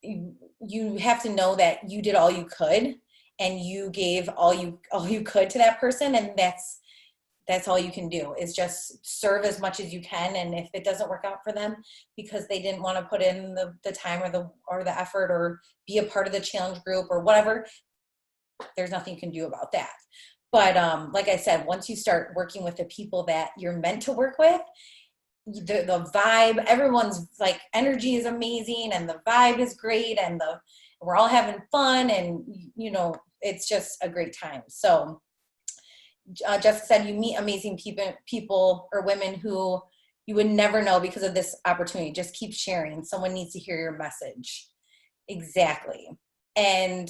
you have to know that you did all you could, and you gave all you could to that person, and that's all you can do, is just serve as much as you can. And if it doesn't work out for them because they didn't want to put in the time or the effort or be a part of the challenge group or whatever, there's nothing you can do about that. But like I said, once you start working with the people that you're meant to work with, the vibe, everyone's like energy is amazing, and the vibe is great, and we're all having fun, and it's just a great time. So Jessica said you meet amazing people or women who you would never know because of this opportunity. Just keep sharing. Someone needs to hear your message. Exactly. And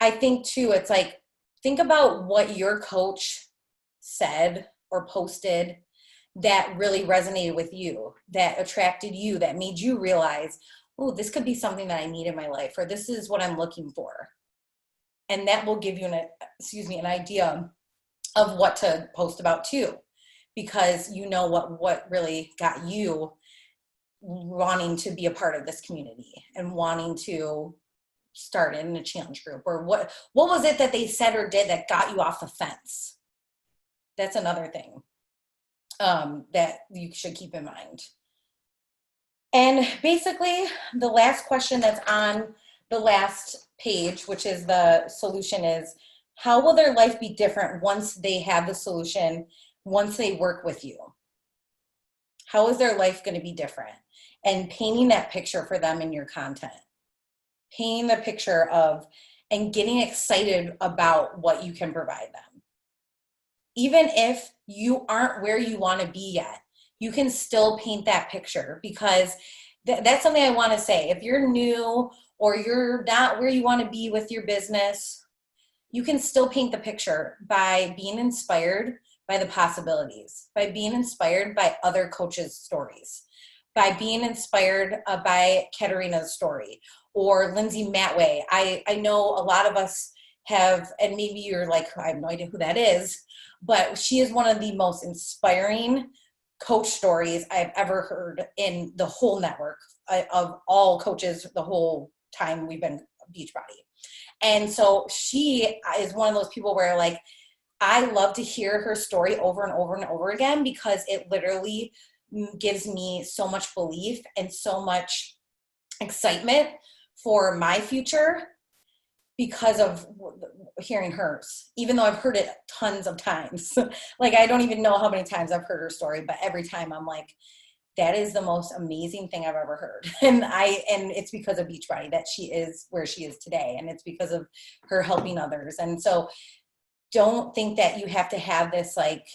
I think too, it's like, think about what your coach said or posted that really resonated with you, that attracted you, that made you realize, oh, this could be something that I need in my life, or this is what I'm looking for. And that will give you an idea of what to post about too, because you know what really got you wanting to be a part of this community and wanting to start in a challenge group, or what was it that they said or did that got you off the fence? That's another thing that you should keep in mind. And basically, the last question that's on the last page, which is the solution, is how will their life be different once they have the solution, once they work with you? How is their life going to be different? And painting that picture for them in your content. Painting the picture of, and getting excited about what you can provide them. Even if you aren't where you want to be yet, you can still paint that picture, because that's something I want to say. If you're new or you're not where you want to be with your business, you can still paint the picture by being inspired by the possibilities, by being inspired by other coaches' stories, by being inspired by Katerina's story or Lindsay Matway. I know a lot of us have, and maybe you're like, I have no idea who that is, but she is one of the most inspiring coach stories I've ever heard in the whole network of all coaches the whole time we've been Beachbody. And so she is one of those people where, like, I love to hear her story over and over and over again, because it literally gives me so much belief and so much excitement for my future because of hearing hers, even though I've heard it tons of times. Like, I don't even know how many times I've heard her story, but every time I'm like, that is the most amazing thing I've ever heard. And it's because of Beachbody that she is where she is today. And it's because of her helping others. And so don't think that you have to have this like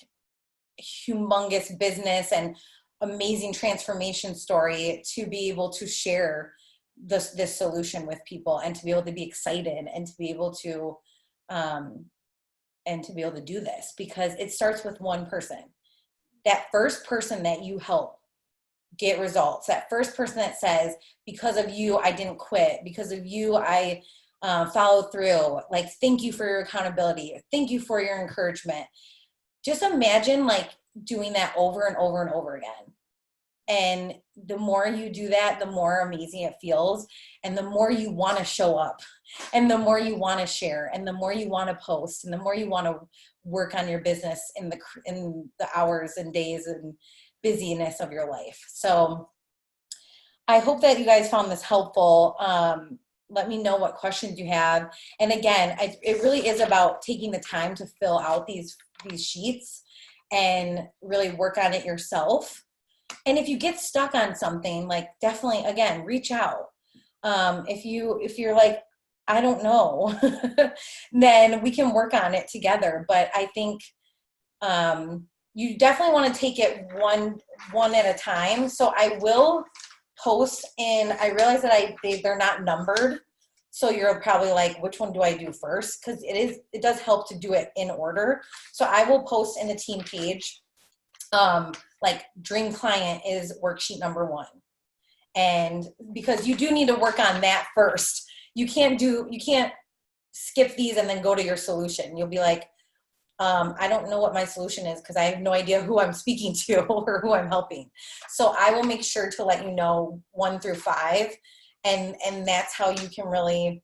humongous business and amazing transformation story to be able to share this solution with people, and to be able to be excited, and to be able to do this, because it starts with one person. That first person that you help get results, that first person that says, because of you I didn't quit, because of you I followed through, like, thank you for your accountability, thank you for your encouragement. Just imagine like doing that over and over and over again. And the more you do that, the more amazing it feels, and the more you want to show up, and the more you want to share, and the more you want to post, and the more you want to work on your business in the hours and days and busyness of your life. So I hope that you guys found this helpful. Let me know what questions you have. And again, it really is about taking the time to fill out these sheets and really work on it yourself. And if you get stuck on something, like, definitely, again, reach out. If you're like, I don't know, then we can work on it together. But I think you definitely want to take it one at a time. So I will post I realize that they're not numbered. So you're probably like, which one do I do first? Because it does help to do it in order. So I will post in the team page, like, dream client is worksheet number 1. And because you do need to work on that first. You can't skip these and then go to your solution. You'll be like, I don't know what my solution is because I have no idea who I'm speaking to or who I'm helping. So I will make sure to let you know 1 through 5, and that's how you can really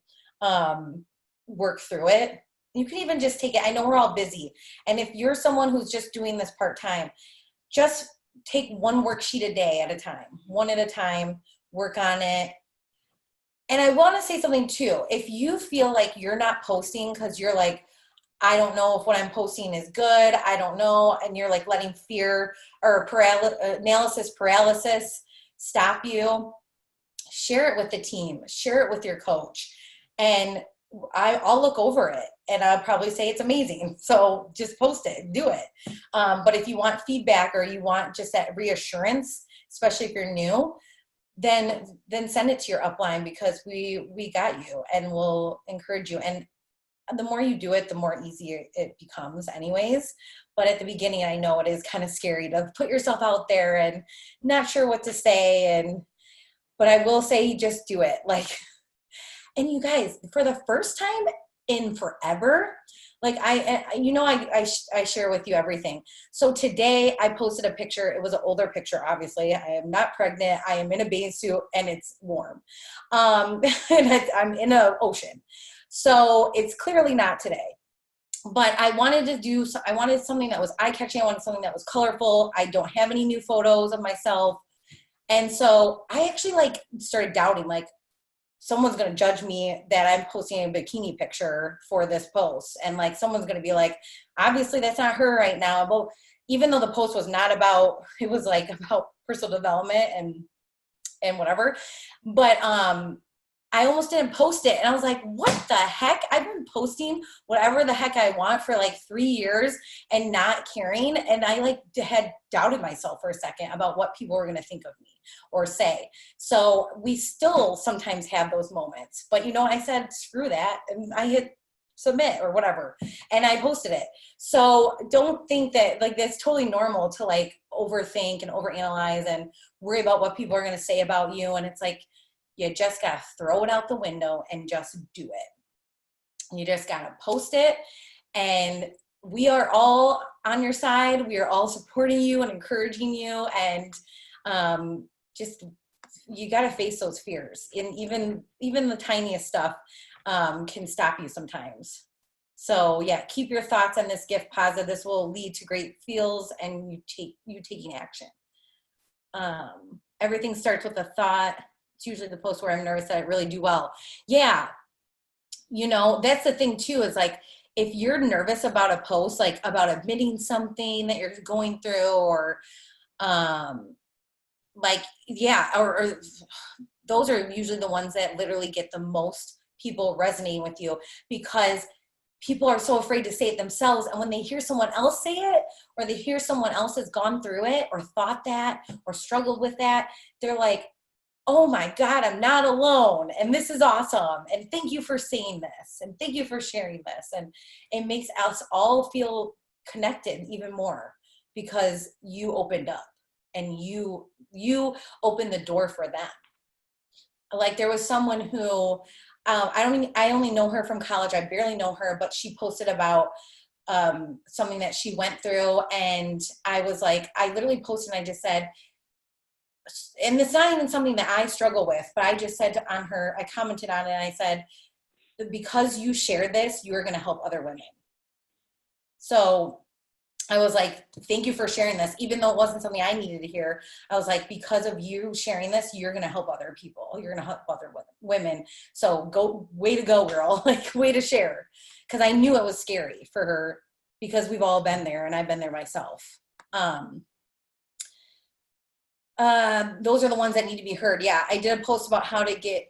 work through it. You can even just take it. I know we're all busy, and if you're someone who's just doing this part-time, just take one worksheet a day at a time, one at a time, work on it. And I want to say something too. If you feel like you're not posting because you're like, I don't know if what I'm posting is good, I don't know, and you're like letting fear or analysis paralysis stop you, share it with the team, share it with your coach, and I'll look over it and I'll probably say it's amazing. So just post it, do it. But if you want feedback or you want just that reassurance, especially if you're new, then send it to your upline, because we got you and we'll encourage you. And the more you do it, the more easier it becomes anyways. But at the beginning, I know it is kind of scary to put yourself out there and not sure what to say. But I will say, just do it. Like, and you guys, for the first time in forever, like I share with you everything. So today I posted a picture. It was an older picture, obviously. I am not pregnant. I am in a bathing suit and it's warm. And I'm in an ocean. So it's clearly not today. But I wanted something that was eye-catching. I wanted something that was colorful. I don't have any new photos of myself. And so I actually started doubting, someone's going to judge me that I'm posting a bikini picture for this post. And someone's going to be like, obviously that's not her right now. But even though the post was not about, it was about personal development and whatever. But I almost didn't post it. And I was like, what the heck? I've been posting whatever the heck I want for 3 years and not caring. And I had doubted myself for a second about what people were going to think of me or say. So we still sometimes have those moments. But I said, screw that. And I hit submit or whatever. And I posted it. So don't think that that's totally normal to overthink and overanalyze and worry about what people are going to say about you. And it's you just got to throw it out the window and just do it. You just got to post it. And we are all on your side. We are all supporting you and encouraging you. And just, you got to face those fears. And even the tiniest stuff can stop you sometimes. So yeah, keep your thoughts on this gift positive. This will lead to great feels and you taking action. Everything starts with a thought. It's usually the post where I'm nervous that I really do well. Yeah. That's the thing too, is if you're nervous about a post, about admitting something that you're going through or those are usually the ones that literally get the most people resonating with you, because people are so afraid to say it themselves. And when they hear someone else say it, or they hear someone else has gone through it or thought that or struggled with that, they're like, oh my God, I'm not alone. And this is awesome. And thank you for saying this. And thank you for sharing this. And it makes us all feel connected even more, because you opened up and you opened the door for them. There was someone who, I only know her from college. I barely know her, but she posted about something that she went through. And I was I literally posted and I just said, and it's not even something that I struggle with, but I just said on her, I commented on it and I said, because you shared this, you are going to help other women. So I was thank you for sharing this. Even though it wasn't something I needed to hear, I was because of you sharing this, you're going to help other people. You're going to help other women. So way to go, girl. Way to share. Because I knew it was scary for her, because we've all been there and I've been there myself. Those are the ones that need to be heard. Yeah, I did a post about how to get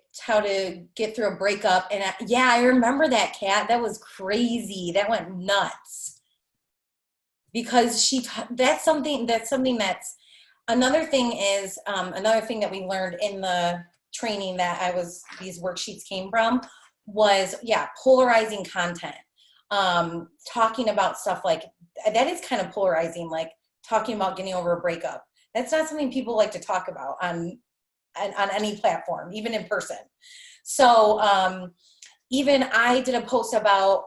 through a breakup, and I remember that, Kat. That was crazy. That went nuts, because that's something that's another thing is another thing that we learned in the training that these worksheets came from was polarizing content. Talking about stuff that is kind of polarizing, talking about getting over a breakup. That's not something people like to talk about on any platform, even in person. So even I did a post about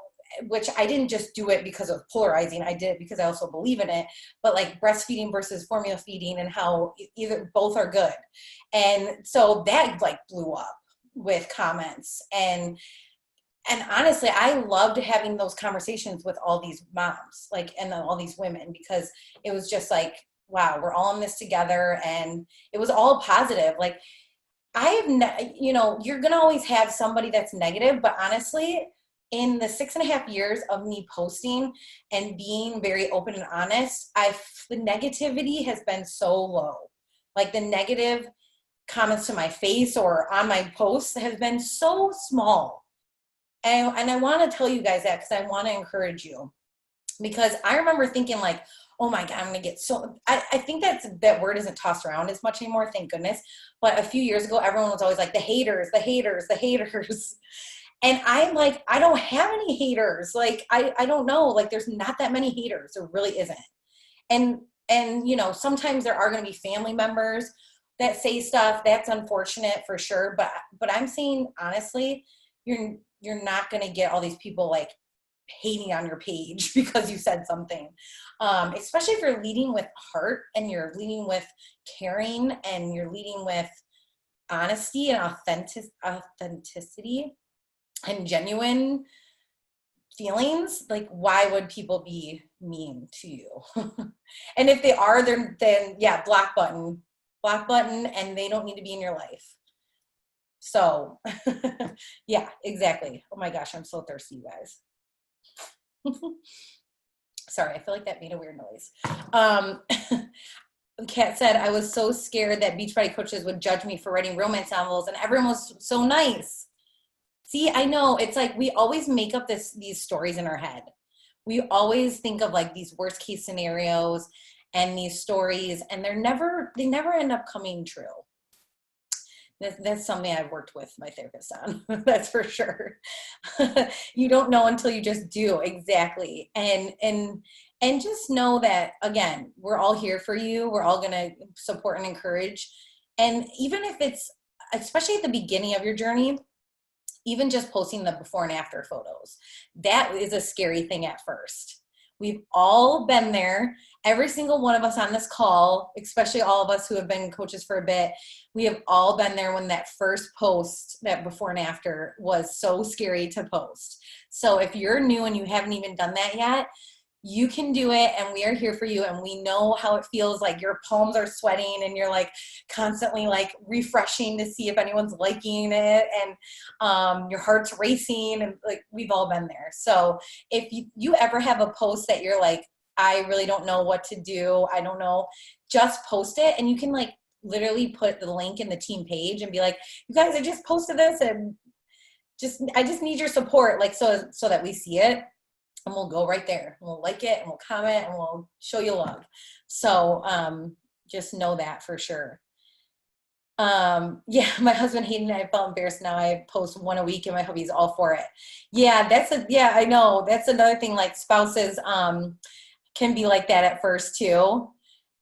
which I didn't just do it because of polarizing. I did it because I also believe in it, but like breastfeeding versus formula feeding and how either both are good. And so that like blew up with comments. And honestly, I loved having those conversations with all these moms, like, and all these women, because it was just like, wow, we're all in this together. And it was all positive. Like, I have, you're going to always have somebody that's negative, but honestly, in the 6.5 years of me posting and being very open and honest, the negativity has been so low. Like the negative comments to my face or on my posts has been so small. And I want to tell you guys that because I want to encourage you. Because I remember thinking like, oh my God, I'm going to get so, I think that word isn't tossed around as much anymore, thank goodness. But a few years ago, everyone was always like, the haters, the haters, the haters. And I'm like, I don't have any haters. Like, I don't know. Like, there's not that many haters. There really isn't. And sometimes there are going to be family members that say stuff. That's unfortunate for sure. But I'm saying, honestly, you're not going to get all these people like hating on your page because you said something, especially if you're leading with heart and you're leading with caring and you're leading with honesty and authenticity and genuine feelings. Like, why would people be mean to you? And if they are, then yeah, block button, and they don't need to be in your life. So yeah, exactly. Oh my gosh, I'm so thirsty, you guys. Sorry, I feel like that made a weird noise. Kat said, I was so scared that Beachbody coaches would judge me for writing romance novels, and everyone was so nice. See, I know, it's like we always make up these stories in our head. We always think of like these worst case scenarios and these stories, and they never end up coming true. That's something I've worked with my therapist on. That's for sure. You don't know until you just do. Exactly. And just know that, again, we're all here for you. We're all going to support and encourage. And even if it's, especially at the beginning of your journey, even just posting the before and after photos, that is a scary thing at first. We've all been there. Every single one of us on this call, especially all of us who have been coaches for a bit, we have all been there when that first post, that before and after, was so scary to post. So if you're new and you haven't even done that yet, you can do it, and we are here for you, and we know how it feels. Like your palms are sweating and you're like constantly like refreshing to see if anyone's liking it, and your heart's racing, and like we've all been there. So if you ever have a post that you're like, I really don't know what to do, I don't know, just post it. And you can like literally put the link in the team page and be like, you guys, I just posted this, and I just need your support, like so that we see it. And we'll go right there, and we'll like it, and we'll comment, and we'll show you love. So just know that for sure. Yeah, my husband hated it. I felt embarrassed. Now I post one a week, and my hubby's all for it. Yeah, yeah, I know. That's another thing. Like spouses can be like that at first too.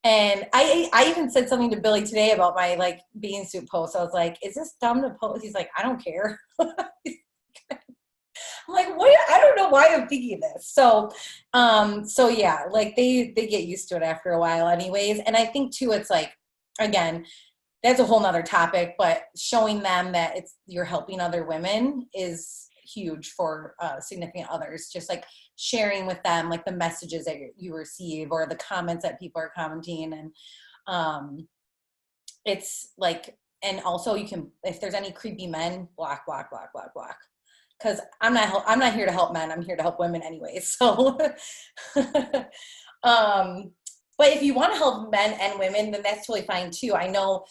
And I even said something to Billy today about my like bathing suit post. I was like, is this dumb to post? He's like, I don't care. I'm like, what? I don't know why I'm thinking this. So yeah, like they get used to it after a while anyways. And I think too, it's like, again, that's a whole nother topic, but showing them that you're helping other women is huge for significant others. Just like sharing with them, like the messages that you receive or the comments that people are commenting. And it's like, and also you can, if there's any creepy men, block. Because I'm not here to help men. I'm here to help women anyway. So, but if you want to help men and women, then that's totally fine too. I know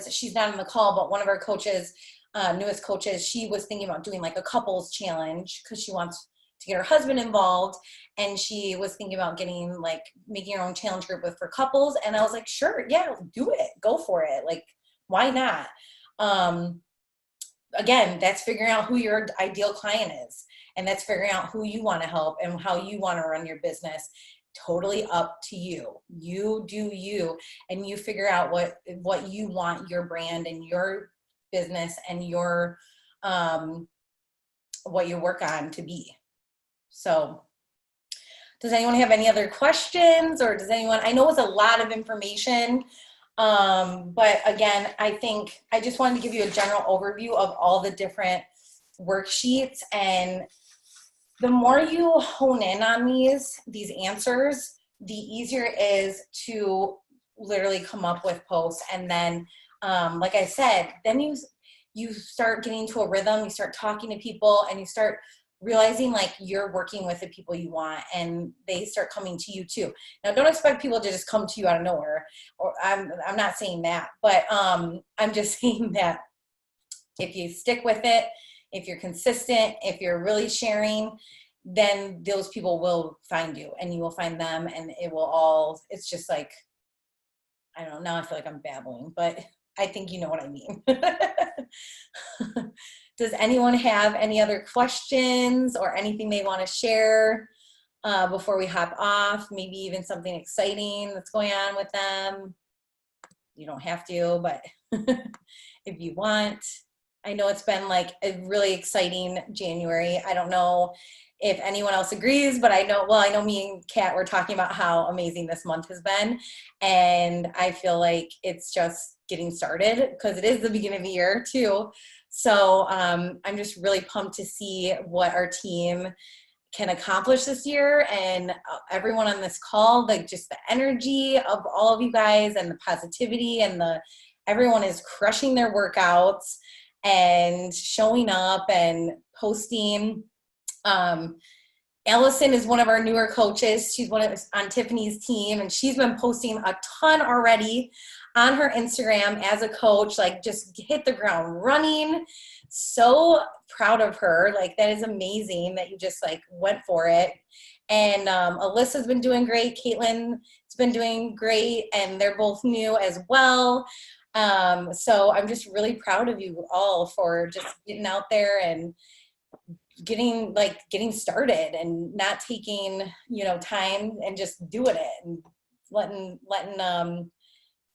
she's not on the call, but one of our coaches, newest coaches, she was thinking about doing like a couples challenge because she wants to get her husband involved. And she was thinking about making her own challenge group for couples. And I was like, sure, yeah, do it. Go for it. Like, why not? Again, that's figuring out who your ideal client is, and that's figuring out who you want to help and how you want to run your business. Totally up to you. You do you, and you figure out what you want your brand and your business and your what you work on to be. So does anyone have any other questions, or does anyone, I know it's a lot of information, but again, I think I just wanted to give you a general overview of all the different worksheets, and the more you hone in on these answers, the easier it is to literally come up with posts. And then, like I said, then you start getting to a rhythm, you start talking to people, and you start realizing like you're working with the people you want, and they start coming to you too. Now, don't expect people to just come to you out of nowhere, or I'm not saying that, but I'm just saying that if you stick with it, if you're consistent, if you're really sharing, then those people will find you, and you will find them, and it will all, it's just like, I don't know, now I feel like I'm babbling, but I think you know what I mean. Does anyone have any other questions or anything they want to share before we hop off? Maybe even something exciting that's going on with them. You don't have to, but if you want. I know it's been like a really exciting January. I don't know if anyone else agrees, but I know me and Kat were talking about how amazing this month has been. And I feel like it's just getting started, because it is the beginning of the year too. So I'm just really pumped to see what our team can accomplish this year, and everyone on this call, like just the energy of all of you guys and the positivity, and everyone is crushing their workouts and showing up and posting. Allison is one of our newer coaches. She's on Tiffany's team, and she's been posting a ton already on her Instagram as a coach, like just hit the ground running. So proud of her. Like, that is amazing that you just like went for it. And Alyssa's been doing great. Caitlin's been doing great, and they're both new as well. So I'm just really proud of you all for just getting out there and getting started, and not taking, time, and just doing it, and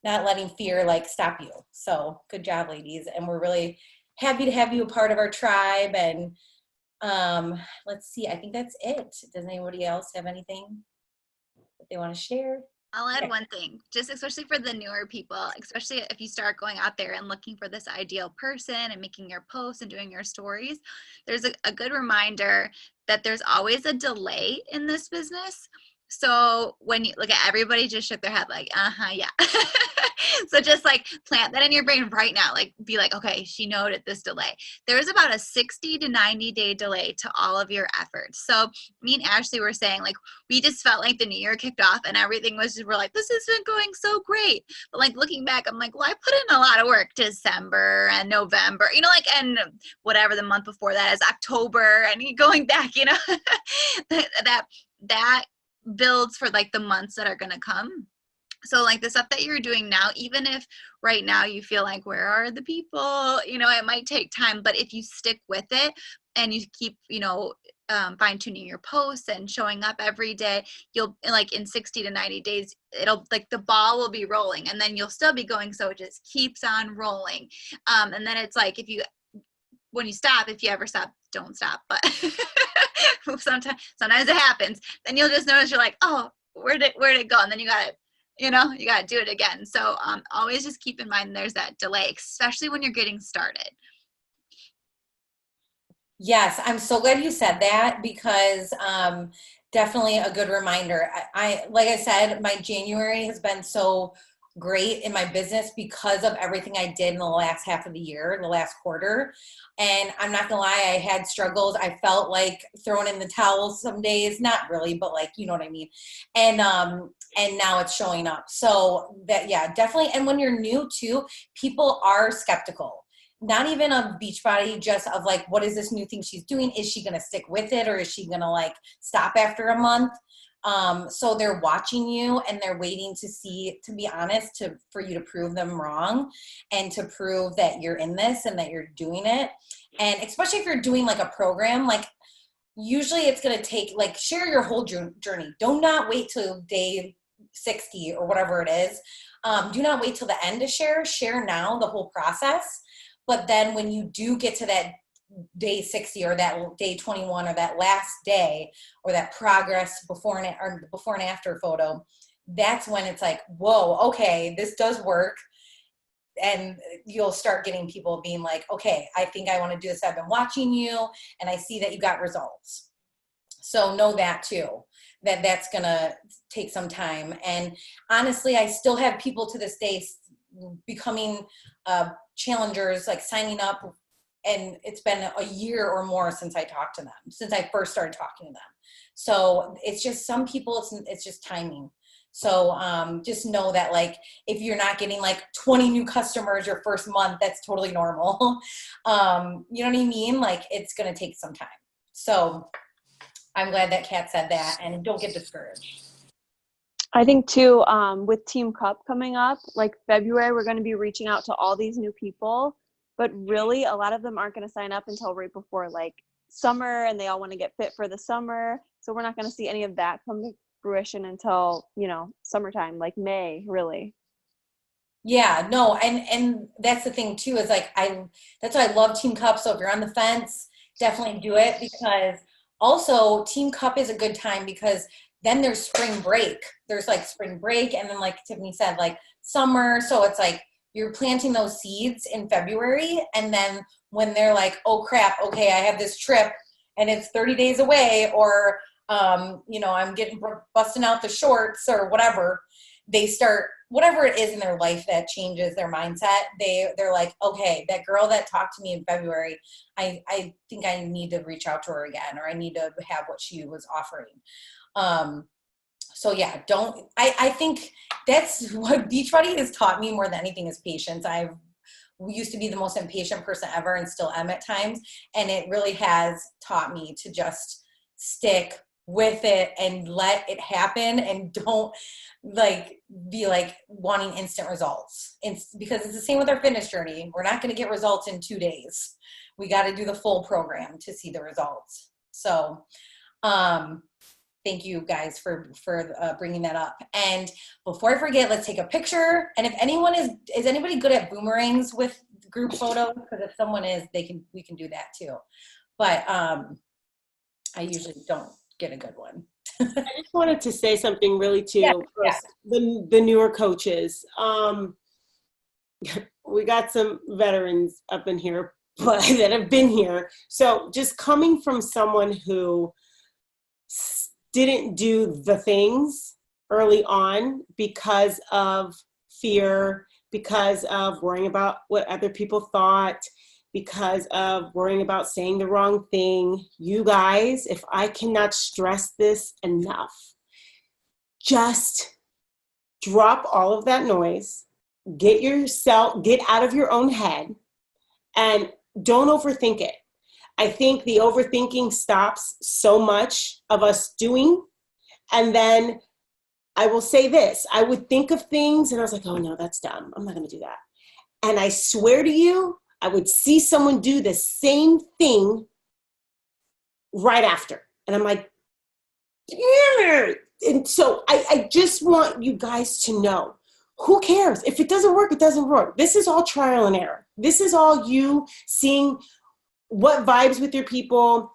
not letting fear like stop you. So good job, ladies. And we're really happy to have you a part of our tribe. And let's see, I think that's it. Does anybody else have anything that they want to share? I'll add one thing, just especially for the newer people, especially if you start going out there and looking for this ideal person and making your posts and doing your stories, there's a good reminder that there's always a delay in this business. So when you look at everybody just shook their head like, yeah. So just like plant that in your brain right now, like be like, okay, she noted this delay. There's about a 60 to 90 day delay to all of your efforts. So me and Ashley were saying, like, we just felt like the new year kicked off and everything was just, we're like, this has been going so great. But like looking back, I'm like, well, I put in a lot of work December and November, and whatever the month before that is, October, and going back, that builds for like the months that are going to come. So like the stuff that you're doing now, even if right now you feel like, where are the people, it might take time, but if you stick with it and you keep, fine tuning your posts and showing up every day, you'll like in 60 to 90 days, it'll like the ball will be rolling, and then you'll still be going. So it just keeps on rolling. And then it's like, when you stop, if you ever stop, don't stop. But sometimes it happens. Then you'll just notice, you're like, oh, where'd it go? And then you got to do it again. So always just keep in mind there's that delay, especially when you're getting started. Yes, I'm so glad you said that, because definitely a good reminder. I like I said, my January has been so great in my business because of everything I did in the last half of the year, the last quarter. And I'm not gonna lie, I had struggles. I felt like throwing in the towel some days, not really, but like, you know what I mean? And now it's showing up. So that, yeah, definitely. And when you're new too, people are skeptical. Not even of Beachbody, just of like, what is this new thing she's doing? Is she gonna stick with it, or is she gonna like stop after a month? So they're watching you, and they're waiting to see, to be honest, for you to prove them wrong, and to prove that you're in this and that you're doing it. And especially if you're doing like a program, like usually it's going to take, like, share your whole journey. Do not wait till day 60 or whatever it is. Do not wait till the end to share now the whole process. But then when you do get to that day 60 or that day 21 or that last day or that progress before and after photo, that's when it's like, whoa, okay, this does work. And you'll start getting people being like, okay, I think I want to do this. I've been watching you and I see that you got results. So know that too, that that's going to take some time. And honestly, I still have people to this day becoming challengers, like signing up. And it's been a year or more since I talked to them, since I first started talking to them. So it's just some people, it's just timing. So just know that, like, if you're not getting like 20 new customers your first month, that's totally normal. You know what I mean? Like, it's going to take some time. So I'm glad that Kat said that, and don't get discouraged. I think too, with Team Cup coming up, like February, we're going to be reaching out to all these new people, but really a lot of them aren't going to sign up until right before like summer, and they all want to get fit for the summer. So we're not going to see any of that come to fruition until, you know, summertime, like May, really. Yeah, no, and that's the thing too, is like, that's why I love Team Cup. So if you're on the fence, definitely do it, because also Team Cup is a good time because then there's spring break. There's like spring break, and then like Tiffany said, like summer. So it's like you're planting those seeds in February, and then when they're like, oh crap, okay, I have this trip and it's 30 days away, or you know, I'm busting out the shorts or whatever, they start, whatever it is in their life that changes their mindset, they're like, okay, that girl that talked to me in February, I think I need to reach out to her again, or I need to have what she was offering. So yeah, I think that's what Beachbody has taught me more than anything, is patience. We used to be the most impatient person ever, and still am at times. And it really has taught me to just stick with it and let it happen, and don't like be like wanting instant results. It's because it's the same with our fitness journey. We're not going to get results in 2 days. We got to do the full program to see the results. So, thank you guys for bringing that up. And before I forget, let's take a picture. And if anyone is anybody good at boomerangs with group photos? Because if someone is, we can do that too. But I usually don't get a good one. I just wanted to say something really too. Yeah. The newer coaches. We got some veterans up in here, but that have been here. So just coming from someone who didn't do the things early on because of fear, because of worrying about what other people thought, because of worrying about saying the wrong thing. You guys, if I cannot stress this enough, just drop all of that noise, get out of your own head, and don't overthink it. I think the overthinking stops so much of us doing. And then I will say this, I would think of things and I was like, oh no, that's dumb. I'm not going to do that. And I swear to you, I would see someone do the same thing right after. And I'm like, yeah. And so I just want you guys to know, who cares? If it doesn't work, it doesn't work. This is all trial and error. This is all you seeing what vibes with your people,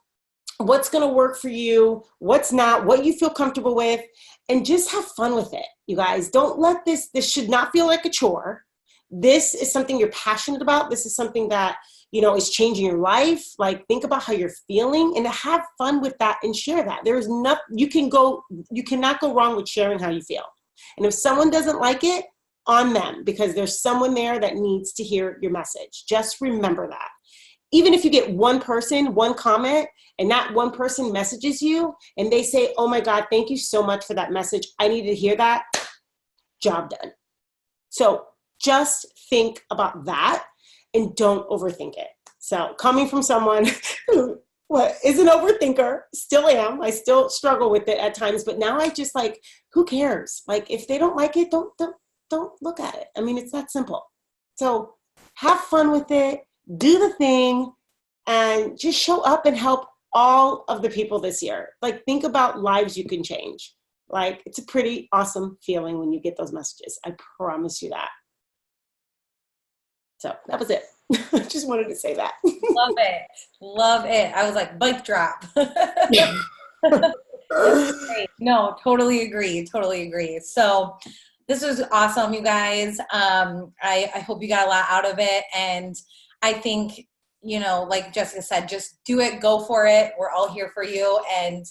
what's going to work for you, what's not, what you feel comfortable with, and just have fun with it. You guys, don't let this should not feel like a chore. This is something you're passionate about. This is something that, you know, is changing your life. Like, think about how you're feeling and have fun with that and share that. There's nothing, you cannot go wrong with sharing how you feel. And if someone doesn't like it, on them, because there's someone there that needs to hear your message. Just remember that. Even if you get one person, one comment, and that one person messages you and they say, oh my God, thank you so much for that message, I needed to hear that, job done. So just think about that and don't overthink it. So coming from someone who is an overthinker, still am, I still struggle with it at times, but now I just like, who cares? Like, if they don't like it, don't look at it. I mean, it's that simple. So have fun with it, do the thing, and just show up and help all of the people this year. Like, think about lives you can change. Like, it's a pretty awesome feeling when you get those messages. I promise you that. So that was it. I just wanted to say that. Love it. Love it. I was like, mic drop. Great. No, totally agree. Totally agree. So this was awesome, you guys. I hope you got a lot out of it. And I think, you know, like Jessica said, just do it, go for it. We're all here for you. And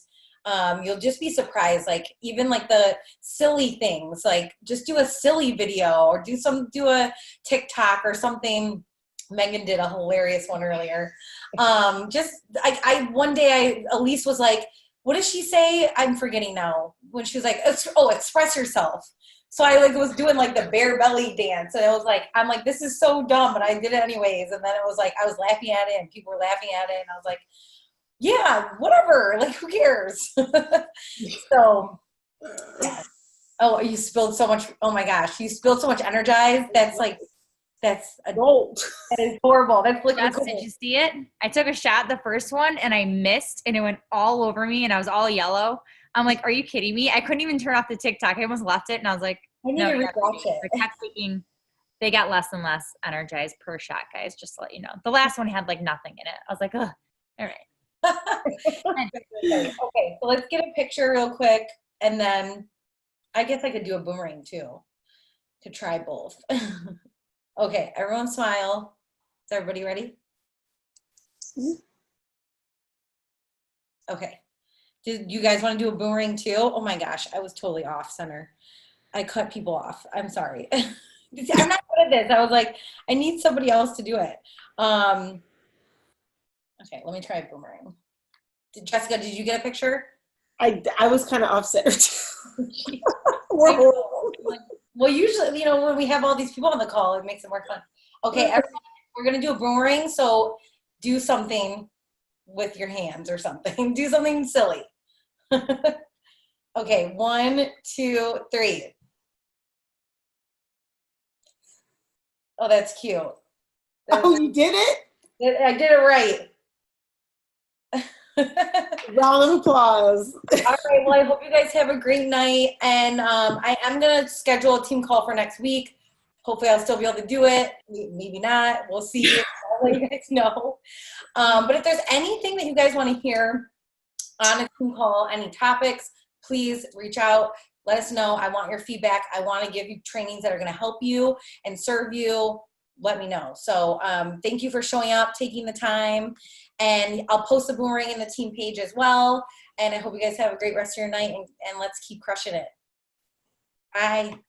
you'll just be surprised. Like even like the silly things, like just do a silly video or do a TikTok or something. Megan did a hilarious one earlier. One day Elise was like, what does she say? I'm forgetting now. When she was like, express yourself. So I like was doing like the bare belly dance, and it was like, I'm like, this is so dumb, but I did it anyways. And then it was like, I was laughing at it, and people were laughing at it, and I was like, yeah, whatever. Like, who cares? So, yeah. Oh, you spilled so much. Oh my gosh, you spilled so much Energize. That's adult. That is horrible. That's liquid Jess, gold. did you see it? I took a shot the first one and I missed and it went all over me and I was all yellow. I'm like, are you kidding me? I couldn't even turn off the TikTok. I almost left it and I was like, I need no, to yeah, rewatch it. I kept thinking they got less and less Energized per shot, guys, just to let you know. The last one had like nothing in it. I was like, ugh, all right. Okay, so let's get a picture real quick, and then I guess I could do a boomerang too to try both. Okay, everyone smile. Is everybody ready? Okay. Did you guys want to do a boomerang too? Oh my gosh, I was totally off center. I cut people off. I'm sorry. I'm not good at this. I was like, I need somebody else to do it. Okay, let me try a boomerang. Jessica, did you get a picture? I was kind of offset. Well, usually, you know, when we have all these people on the call, it makes it more fun. Okay, everyone, we're going to do a boomerang, so do something with your hands or something. Do something silly. Okay, 1, 2, 3. Oh, that's cute. Oh, you did it? I did it right. Round of applause. All right, well, I hope you guys have a great night, and I am going to schedule a team call for next week. Hopefully I'll still be able to do it. Maybe not. We'll see. I'll let you guys know. But if there's anything that you guys want to hear on a team call, any topics, please reach out. Let us know. I want your feedback. I want to give you trainings that are going to help you and serve you. Let me know. So thank you for showing up, taking the time. And I'll post the boomerang in the team page as well. And I hope you guys have a great rest of your night, and let's keep crushing it. Bye.